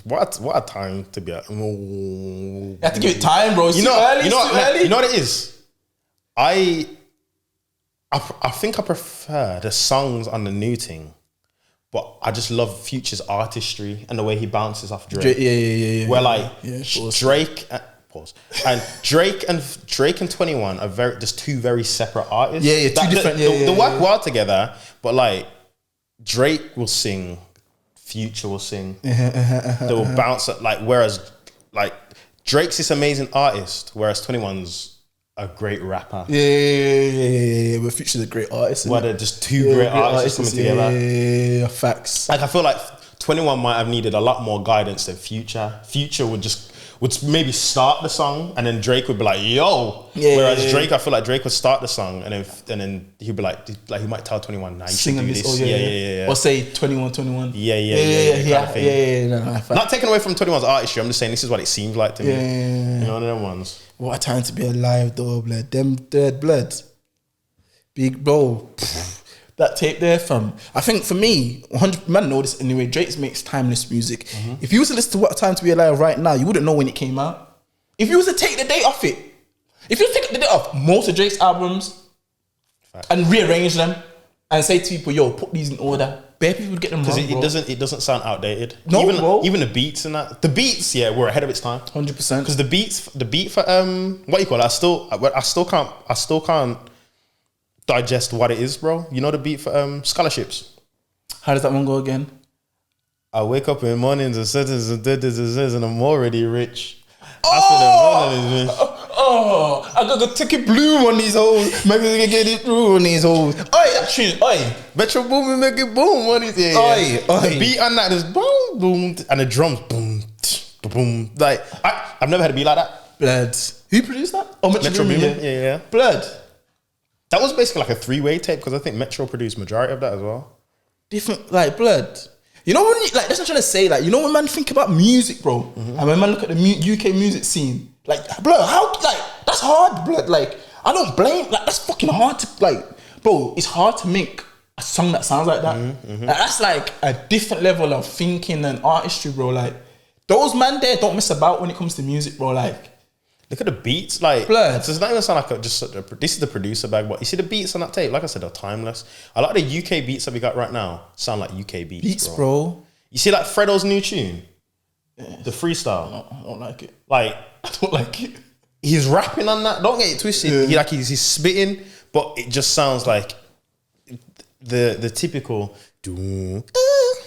What a time to be at. You have to give it time, bro. You know what it is? I think I prefer the songs on the new thing, but I just love Future's artistry and the way he bounces off Drake. Yeah. Where like Drake and 21 are just two very separate artists. Yeah, two different. They work well together, but like Drake will sing, Future will sing. They will bounce at whereas like Drake's this amazing artist, whereas 21's a great rapper. Yeah. But Future's a great artist. Where they're just two great artists coming together. Yeah, facts. Like I feel like 21 might have needed a lot more guidance than Future. Future would maybe start the song and then Drake would be like, yo. Whereas Drake, I feel like Drake would start the song and then he'd be like he might tell 21, nah, you should do this. Yeah. Or say 21. Yeah. No, not taking away from 21's artistry, I'm just saying this is what it seems like to me. Yeah. You know, one of them ones. What a time to be alive though, blood. Them dead blood. Big bro. That tape there, fam. I think for me, 100 man know this anyway. Drake makes timeless music. If you was to listen to What a Time to Be Alive right now, you wouldn't know when it came out. If you was to take the date off it, if you take the date off most of Drake's albums and rearrange them and say to people, yo, put these in order, bare people would get them wrong. Because it doesn't sound outdated. No, bro. Even the beats and that. The beats, were ahead of its time. 100%. Because the beat for what you call it, I still can't digest what it is, bro. You know the beat for Scholarships. How does that one go again? I wake up in mornings and sentences and I'm already rich. I got to take it blue on these hoes. Maybe we can get it through on these hoes. Oi, that tune. Oi. Metro Boom and make it boom on these. Oi. The beat on that is boom, boom, and the drums boom, boom. Like I've never had a beat like that. Blood. Who produced that? Oh, Metro Boom. Yeah. Blood. That was basically like a 3-way tape because I think Metro produced majority of that as well. Different, like blood. You know when that's what I'm trying to say. Like, you know when man think about music, bro, and when man look at the UK music scene, like, blood, how that's hard, blood. Like, I don't blame. Like, that's fucking hard to bro. It's hard to make a song that sounds like that. Like, that's like a different level of thinking and artistry, bro. Like, those man there don't mess about when it comes to music, bro. Like, Look at the beats, like Blood. it's not even sound like this is the producer bag, but you see the beats on that tape. Like I said, they're timeless. A lot of the UK beats that we got right now sound like UK beats, bro. You see, like Fredo's new tune, the freestyle. I don't like it. Like I don't like it. he's rapping on that. Don't get it twisted. Yeah. He's spitting, but it just sounds like the typical.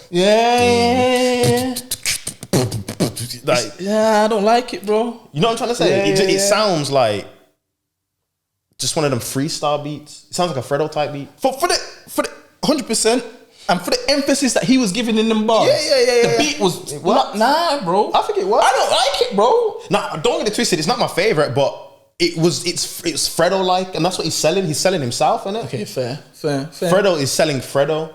Yeah. Like, I don't like it, bro. you know what I'm trying to say? Yeah, It sounds like just one of them freestyle beats. It sounds like a Fredo type beat. For the 100%, and for the emphasis that he was giving in them bars. Yeah. The beat was nah, bro. I think it was. I don't like it, bro. Nah, don't get it twisted. It's not my favorite, but it was Fredo like, and that's what he's selling. He's selling himself, innit? Okay, fair. Fredo is selling Fredo.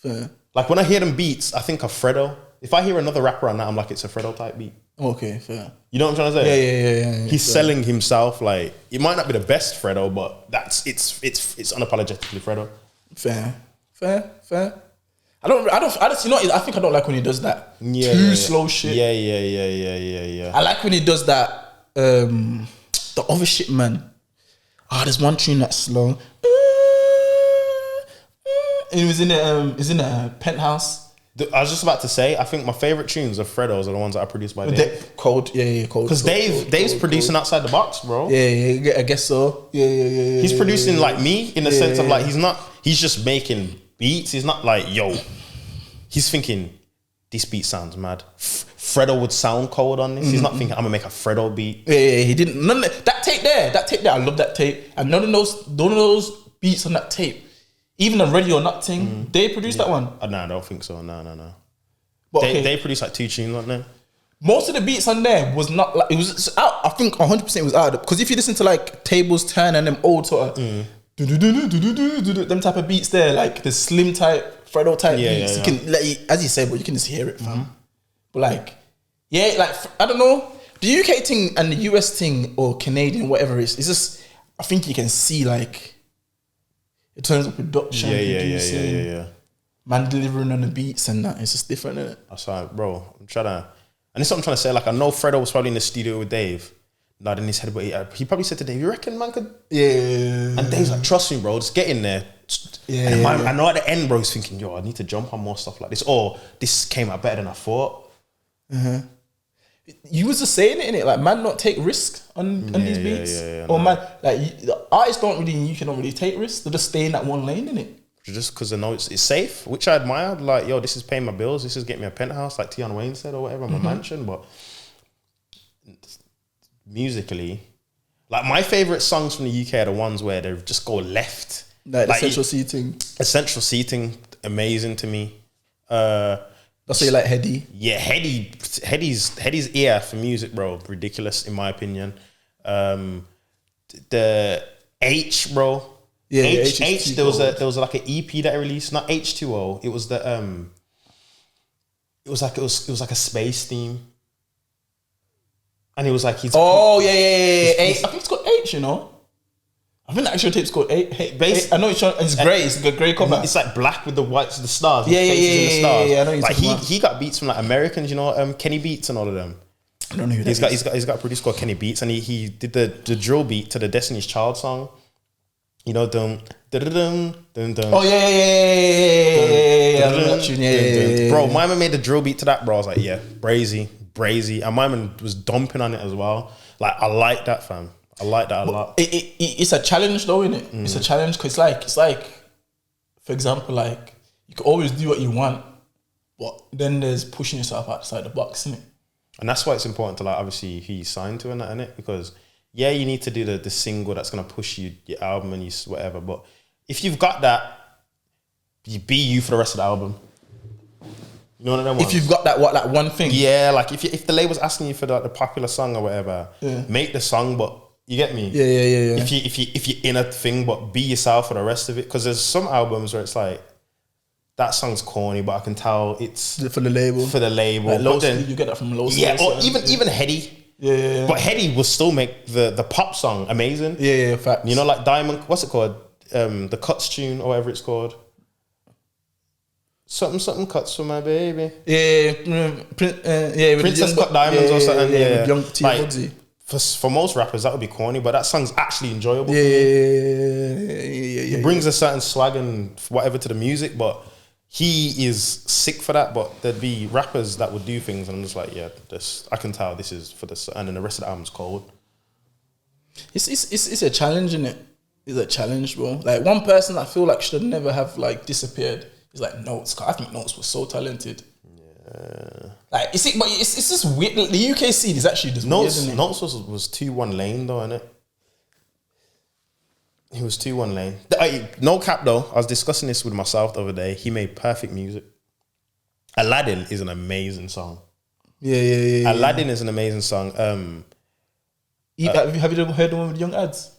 Fair. Like when I hear them beats, I think of Fredo. If I hear another rapper on that, I'm like, it's a Fredo type beat. Okay, fair. You know what I'm trying to say? Yeah. He's selling himself. Like it might not be the best Fredo, but it's unapologetically Fredo. Fair. I don't. You know, I think I don't like when he does that slow shit. Yeah. I like when he does that. The other shit, man. There's one tune that's slow. And it was in a penthouse. I was just about to say, I think my favorite tunes of Fredo's are the ones that are produced by Dave. Cold. Because Dave's producing outside the box, bro. Yeah, I guess so. Yeah. He's producing like me in the sense of like he's just making beats. He's not like, yo, he's thinking this beat sounds mad. Fredo would sound cold on this. He's not thinking I'm gonna make a Fredo beat. Yeah, he didn't. That tape there, I love that tape. And none of those beats on that tape, even the Ready or Not thing, they produced that one. No, I don't think so. No. But They produced like 2 tunes on there. Most of the beats on there was not like, it was out. I think 100% it was out. Because if you listen to like Tables Turn and them old sort of them type of beats there, like the Slim type, Fredo type beats, you can, like, as you said, but you can just hear it, fam. But like, I don't know, the UK thing and the US thing or Canadian, whatever it is, it's just, I think you can see like, in terms of production, Yeah. Man delivering on the beats and that, it's just different, isn't it? That's right, bro. And this is what I'm trying to say. Like, I know Fredo was probably in the studio with Dave, not in his head, but he probably said to Dave, "You reckon man could?" Yeah. And Dave's like, "Trust me, bro. Just get in there." I know at the end, bro, he's thinking, "Yo, I need to jump on more stuff like this." Or this came out better than I thought. You was just saying it, innit? Like, man, not take risks on these beats. Or man, like the artists don't really take risks. They just stay in that one lane, innit? Just because they know it's safe, which I admire. Like, yo, this is paying my bills. This is getting me a penthouse, like Tion Wayne said, or whatever, my mansion. But musically, like my favorite songs from the UK are the ones where they just go left. Like essential seating. Essential seating, amazing to me. That's why you like Heady. Yeah, Heady's ear for music, bro, ridiculous in my opinion. The H, bro. Yeah, H. There was like an EP that I released, not H2O. It was the It was like a space theme, and it was like he's. Oh yeah. I think it's called H. You know. I think the actual tape's called H. I know it's grey. It's a grey cover. It's like black with the whites, the stars. Yeah. I know like he got beats from like Americans, you know, Kenny Beats and all of them. I don't know who that is. He's got a producer called Kenny Beats, and he did the drill beat to the Destiny's Child song. You know, dum. Oh yeah. I know that tune. Yeah. Bro, my man made the drill beat to that, bro. I was like, yeah, brazy. And my man was dumping on it as well. Like, I like that, fam. I like that a lot. It's a challenge though, isn't it? It's a challenge because it's like, for example, like you can always do what you want, but then there's pushing yourself outside the box, isn't it? And that's why it's important to like obviously who you signed to and that, innit? Because yeah, you need to do the single that's gonna push your album and whatever. But if you've got that, you be you for the rest of the album. You know what I mean? If you've got that one thing. Yeah, like if the label's asking you for the popular song or whatever, make the song, but you get me? Yeah. If you're in a thing, but be yourself for the rest of it. Because there's some albums where it's like, that song's corny, but I can tell it's for the label. Like then you get that from Low. Yeah, or even Heady. Yeah. But Heady will still make the pop song amazing. Yeah, fact. You know, like Diamond, what's it called? The Cuts tune or whatever it's called. Something cuts for my baby. Yeah, Princess Cut Diamonds or something. Yeah. Young T. Like, for most rappers, that would be corny, but that song's actually enjoyable. Yeah. It brings a certain swag and whatever to the music, but he is sick for that. But there'd be rappers that would do things, and I'm just like, yeah, this I can tell this is for this, and then the rest of the album's cold. It's a challenge, isn't it? It's a challenge, bro. Like one person I feel like should never have like disappeared is like Notes. I think Notes was so talented. Yeah. Like but it's just weird. The UK scene is actually just Notes. weird, isn't it? Notes was 2-1 lane though, innit? He was 2-1 lane. No cap though. I was discussing this with myself the other day. He made perfect music. Aladdin is an amazing song. Yeah. Aladdin is an amazing song. Have you heard the one with Young Ads?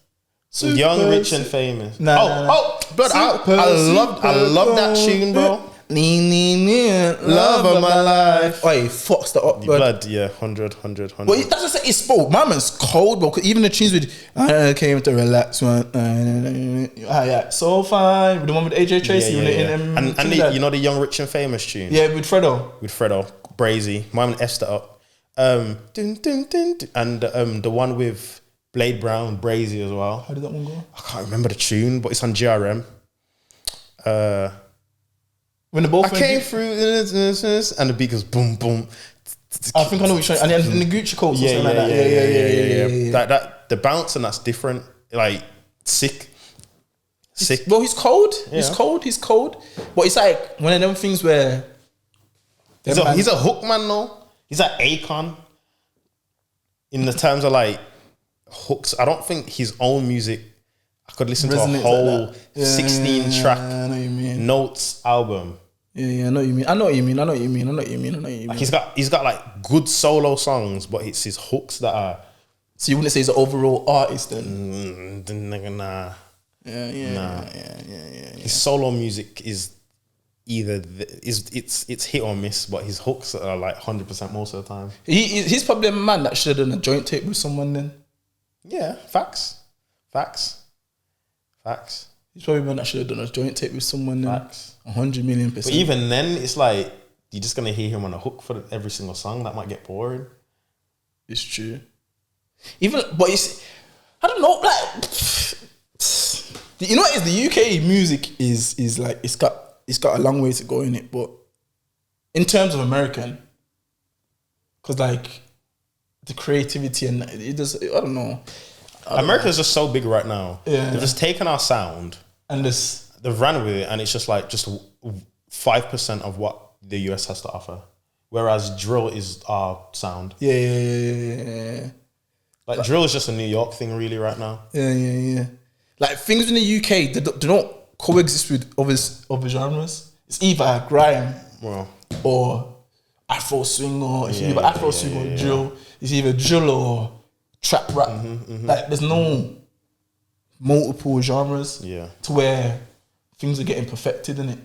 Young, Rich and Famous. Nah. But I love that tune, bro. Love of my life. Oh, he fucks that up, Blood, yeah, 100. But that's just it's spoke. My man's cold, bro. Even the tunes with I came to relax one. Yeah, so fine. With the one with AJ Tracy. And you know the Young, Rich and Famous tune? Yeah, with Fredo. Brazy. My man effed it up. And the one with Blade Brown, Brazy as well. How did that one go? I can't remember the tune, but it's on GRM. When the both I came through and the beat goes boom boom. I think I know which one. And then the Gucci coats. Yeah. That the bounce and that's different. Like sick. Well, he's cold. Yeah. He's cold. But it's like one of them things where he's a hook man though. He's like Akon in the terms of like hooks. I don't think his own music. I could listen to a whole like 16 track I know what you mean. Notes album. Yeah, I know what you mean. Like he's got like good solo songs, but it's his hooks that are. So you wouldn't say he's an overall artist then? Nah. Yeah. His solo music is either it's hit or miss, but his hooks are like 100% most of the time. He's probably a man that should have done a joint tape with someone then. Yeah, facts. He's probably a man that should have done a joint tape with someone then. Facts. 100 million %. But even then, it's like you're just gonna hear him on a hook for every single song. That might get boring. It's true. But it's, I don't know, like, you know what is the UK music is like it's got a long way to go in it, but in terms of American, because like the creativity and it does, I don't know. America's just so big right now. Yeah. They've just taken our sound and they've ran with it, and it's just like 5% of what the US has to offer. Whereas drill is our sound. Yeah. Like drill is just a New York thing, really, right now. Yeah. Like things in the UK, they don't coexist with other genres. It's either grime or Afro swing, or if you either Afro swing or drill, it's either drill or trap rap. Like there's no multiple genres to where things are getting perfected in it.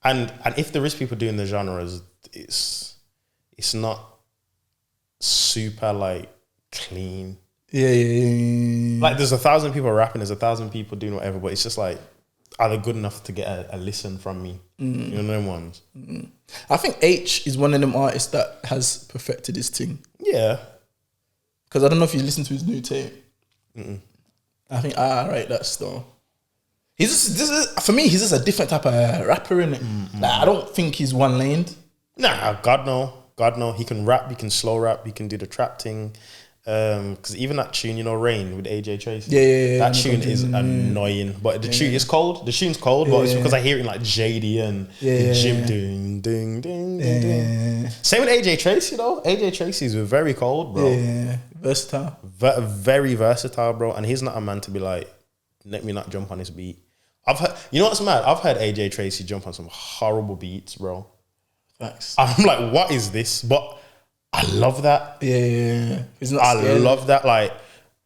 And if there is people doing the genres, it's not super like clean. Yeah. Like there's 1,000 people rapping, there's 1,000 people doing whatever, but it's just like, are they good enough to get a listen from me? You know them ones. I think H is one of them artists that has perfected his thing. Yeah. Because I don't know if you listen to his new tape. I think right, that's though. For me, he's just a different type of rapper, innit? Like, I don't think he's one laned. Nah, God no. He can rap, he can slow rap, he can do the trap thing. Because even that tune, you know, Rain with AJ Tracy. Yeah. That tune is annoying. But the tune is cold. The tune's cold, but it's because I hear it in like JD and the gym ding. Same with AJ Tracy though. AJ Tracy's very cold, bro. Yeah. Versatile. Very versatile, bro. And he's not a man to be like, let me not jump on this beat. You know what's mad? I've heard AJ Tracy jump on some horrible beats, bro. Facts. I'm like, what is this? But I love that. Yeah. I love that. Like,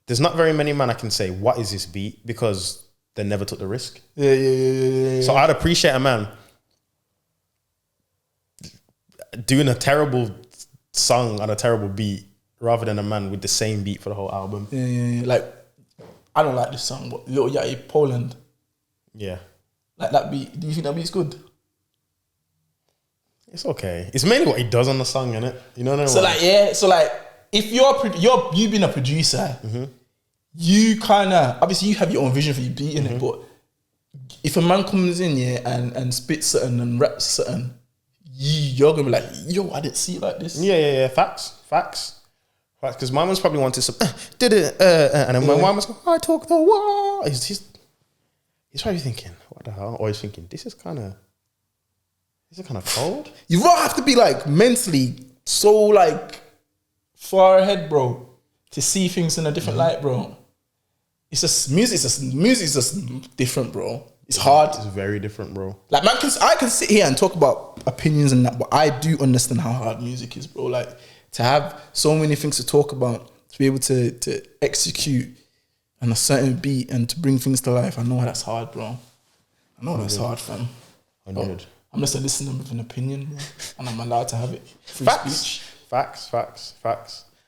there's not very many men I can say, what is this beat? Because they never took the risk. Yeah. So I'd appreciate a man doing a terrible song on a terrible beat rather than a man with the same beat for the whole album. Yeah. Like, I don't like this song, but Lil Yachty, Poland. Yeah. Like that beat. Do you think that beat's good? It's okay. It's mainly what he does on the song, innit? You know what I mean? So if you've been a producer, you kind of obviously you have your own vision for your beat in it, but if a man comes in here and spits something and raps something, you're gonna be like, yo, I didn't see it like this. Yeah. Facts. Because my man's probably wanted some, and then my man's going, I talk the wall. He's probably thinking, what the hell? Or he's thinking, this is kind of cold. You don't have to be like mentally so like far ahead, bro, to see things in a different light, bro. It's just music's just different, bro. It's hard. It's very different, bro. Like I can sit here and talk about opinions and that, but I do understand how hard music is, bro. Like to have so many things to talk about, to be able to execute on a certain beat and to bring things to life. I know that's hard, bro. I know that's hard, fam. I'm just a listener with an opinion, bro, and I'm allowed to have it. Free speech. Facts.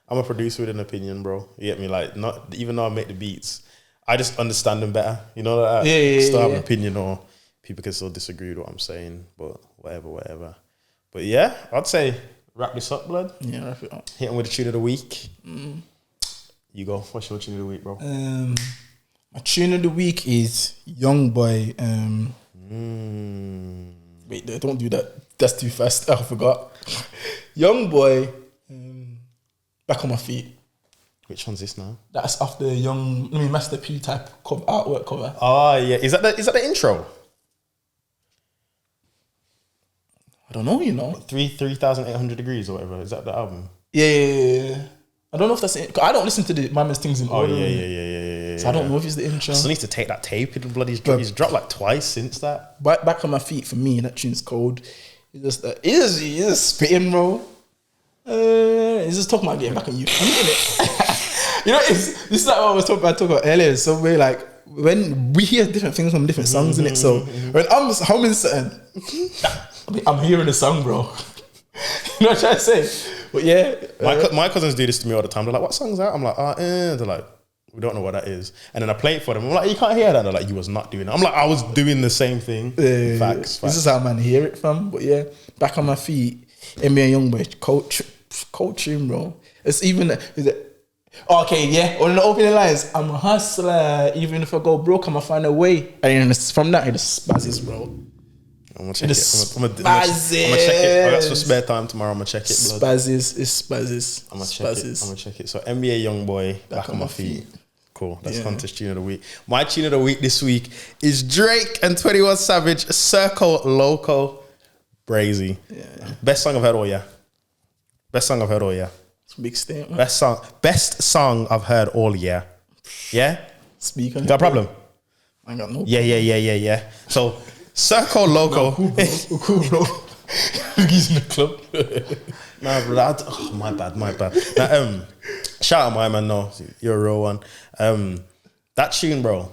I'm a producer with an opinion, bro. You get me? Like, not even though I make the beats, I just understand them better. You know that? I still have an opinion, or people can still disagree with what I'm saying, but whatever. But yeah, I'd say wrap this up, blood. Yeah, wrap it up. Hit them with the tune of the week. You go. What's your tune of the week, bro? My tune of the week is Young Boy. Wait, don't do that. That's too fast. I forgot. Young Boy. Back on My Feet. Which one's this now? That's after Master P type artwork cover. Oh yeah, is that the intro? I don't know, 3,800 degrees or whatever. Is that the album? Yeah. I don't know if that's it. I don't listen to the Mama's things in order. Yeah. So I don't know if it's the intro. I still need to take that tape. He's dropped like twice since that. Back on My Feet, for me, that tune's cold. It's just spitting, bro. It's just talking about getting back on you. I'm getting it. This is like what I was talking about earlier. So we're like, when we hear different things from different songs in it. So when I'm just humming something, I'm hearing the song, bro. You know what I'm trying to say? But yeah. My cousins do this to me all the time. They're like, what song's that? I'm like, They're like, we don't know what that is. And then I play it for them. I'm like, you can't hear that. They're like, you was not doing it. I'm like, I was doing the same thing. Facts. This is how man hear it from. But yeah, Back on My Feet, NBA Youngboy, coaching, bro. It's even, okay, yeah, on the opening lines, I'm a hustler. Even if I go broke, I'ma find a way. And then from that, it just spazzes, bro. I'm gonna check it. I'm gonna check it. I got some spare time tomorrow. I'm gonna check it. Spazzes. I'm gonna check it. So NBA Youngboy, Back on My Feet. Cool. That's contest tune of the week. My tune of the week this week is Drake and 21 Savage, Circle Loco, Brazy. Yeah. Best song I've heard all year. It's a big statement. Best song I've heard all year. Yeah? Speak on you got a problem? I ain't got no. Yeah. So Circle Loco. Cool, bro. He's in the club. Nah, bro. My bad. Now, shout out my man. No, you're a real one. That tune, bro.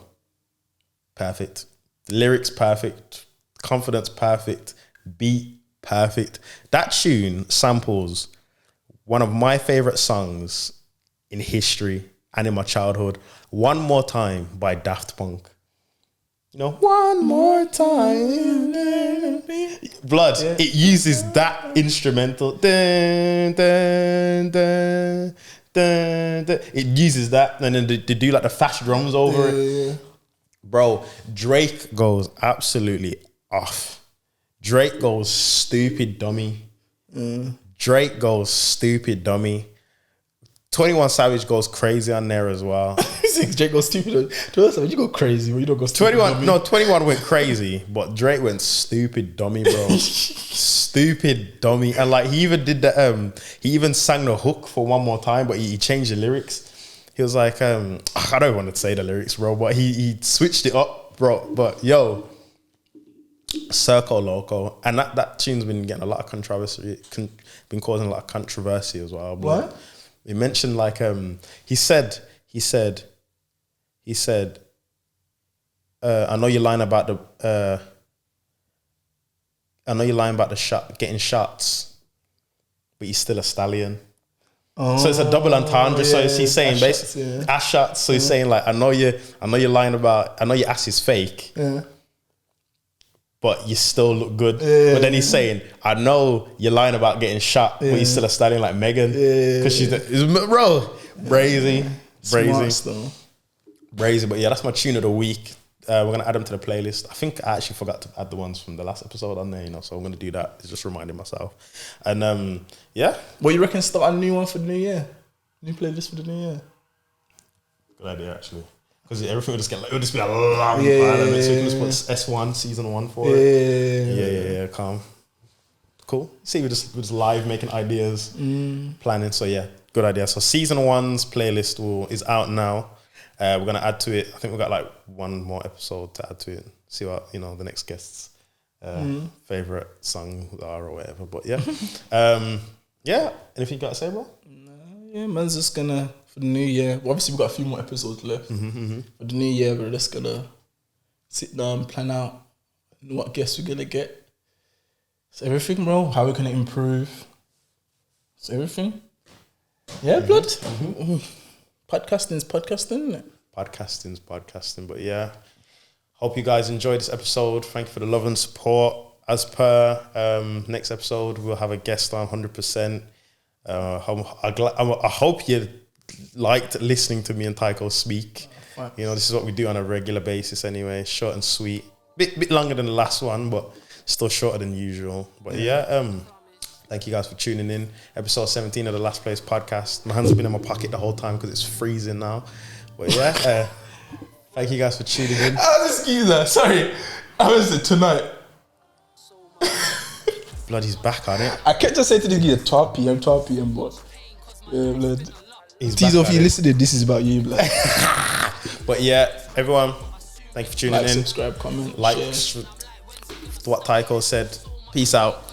Perfect. Lyrics perfect. Confidence perfect. Beat perfect. That tune samples one of my favorite songs in history and in my childhood. One More Time by Daft Punk. One more time. Blood. Yeah. It uses that instrumental. Dun, dun, dun, dun, dun. It uses that, and then they do like the fast drums over it. Bro, Drake goes absolutely off. Drake goes stupid dummy. Drake goes stupid dummy. 21 Savage goes crazy on there as well. Drake goes stupid. 21 Savage, you go crazy. You don't go stupid 21 went crazy, but Drake went stupid dummy, bro. Stupid dummy. And like he even did the he even sang the hook for One More Time, but he changed the lyrics. He was like, I don't want to say the lyrics, bro, but he switched it up, bro. But yo, Circle Loco, and that tune's been getting a lot of controversy, been causing a lot of controversy as well. But what? He mentioned like he said I know you're lying about the shot getting shots, but you're still a stallion. So it's a double entendre. So he's saying basically ass shots. So he's saying like I know you're lying about, I know your ass is fake. Yeah. but you still look good. But then he's saying, I know you're lying about getting shot, but you're still a stallion like Megan. Because she's, bro, brazy. Brazy. But yeah, that's my tune of the week. We're going to add them to the playlist. I think I actually forgot to add the ones from the last episode on there, so I'm going to do that. It's just reminding myself. And yeah. What you reckon, start a new one for the new year? New playlist for the new year? Good idea, actually. Because everything will just get like, it'll just be a long time. So we can just put S1, season 1 for it. Yeah, calm. Cool. See, we're just live making ideas, planning. So yeah, good idea. So season 1's playlist is out now. We're going to add to it. I think we've got like one more episode to add to it. See what, the next guest's favourite songs are or whatever. But yeah. Yeah. Anything you got to say, bro? Yeah, man's just gonna, for the new year, well, obviously we've got a few more episodes left. For the new year, we're just gonna sit down, plan out what guests we're gonna get. It's everything, bro. How we're gonna improve. It's everything. Yeah, blood. Podcasting's podcasting, isn't it? Podcasting's podcasting. But yeah, hope you guys enjoyed this episode. Thank you for the love and support. As per next episode, we'll have a guest on 100%. I hope you liked listening to me and Tycho speak. This is what we do on a regular basis anyway. Short and sweet. Bit longer than the last one, but still shorter than usual. But thank you guys for tuning in. Episode 17 of the Last Place podcast. My hands have been in my pocket the whole time because it's freezing now. But yeah, thank you guys for tuning in. Excuse me, sorry. How is it tonight? Blood, he's back on it. I kept just saying to this guy 12 p.m, but yeah, blood. He's if you listening, this is about you, blood. But yeah, everyone, thank you for tuning in. Subscribe, comment, like share. what Tycho said. Peace out.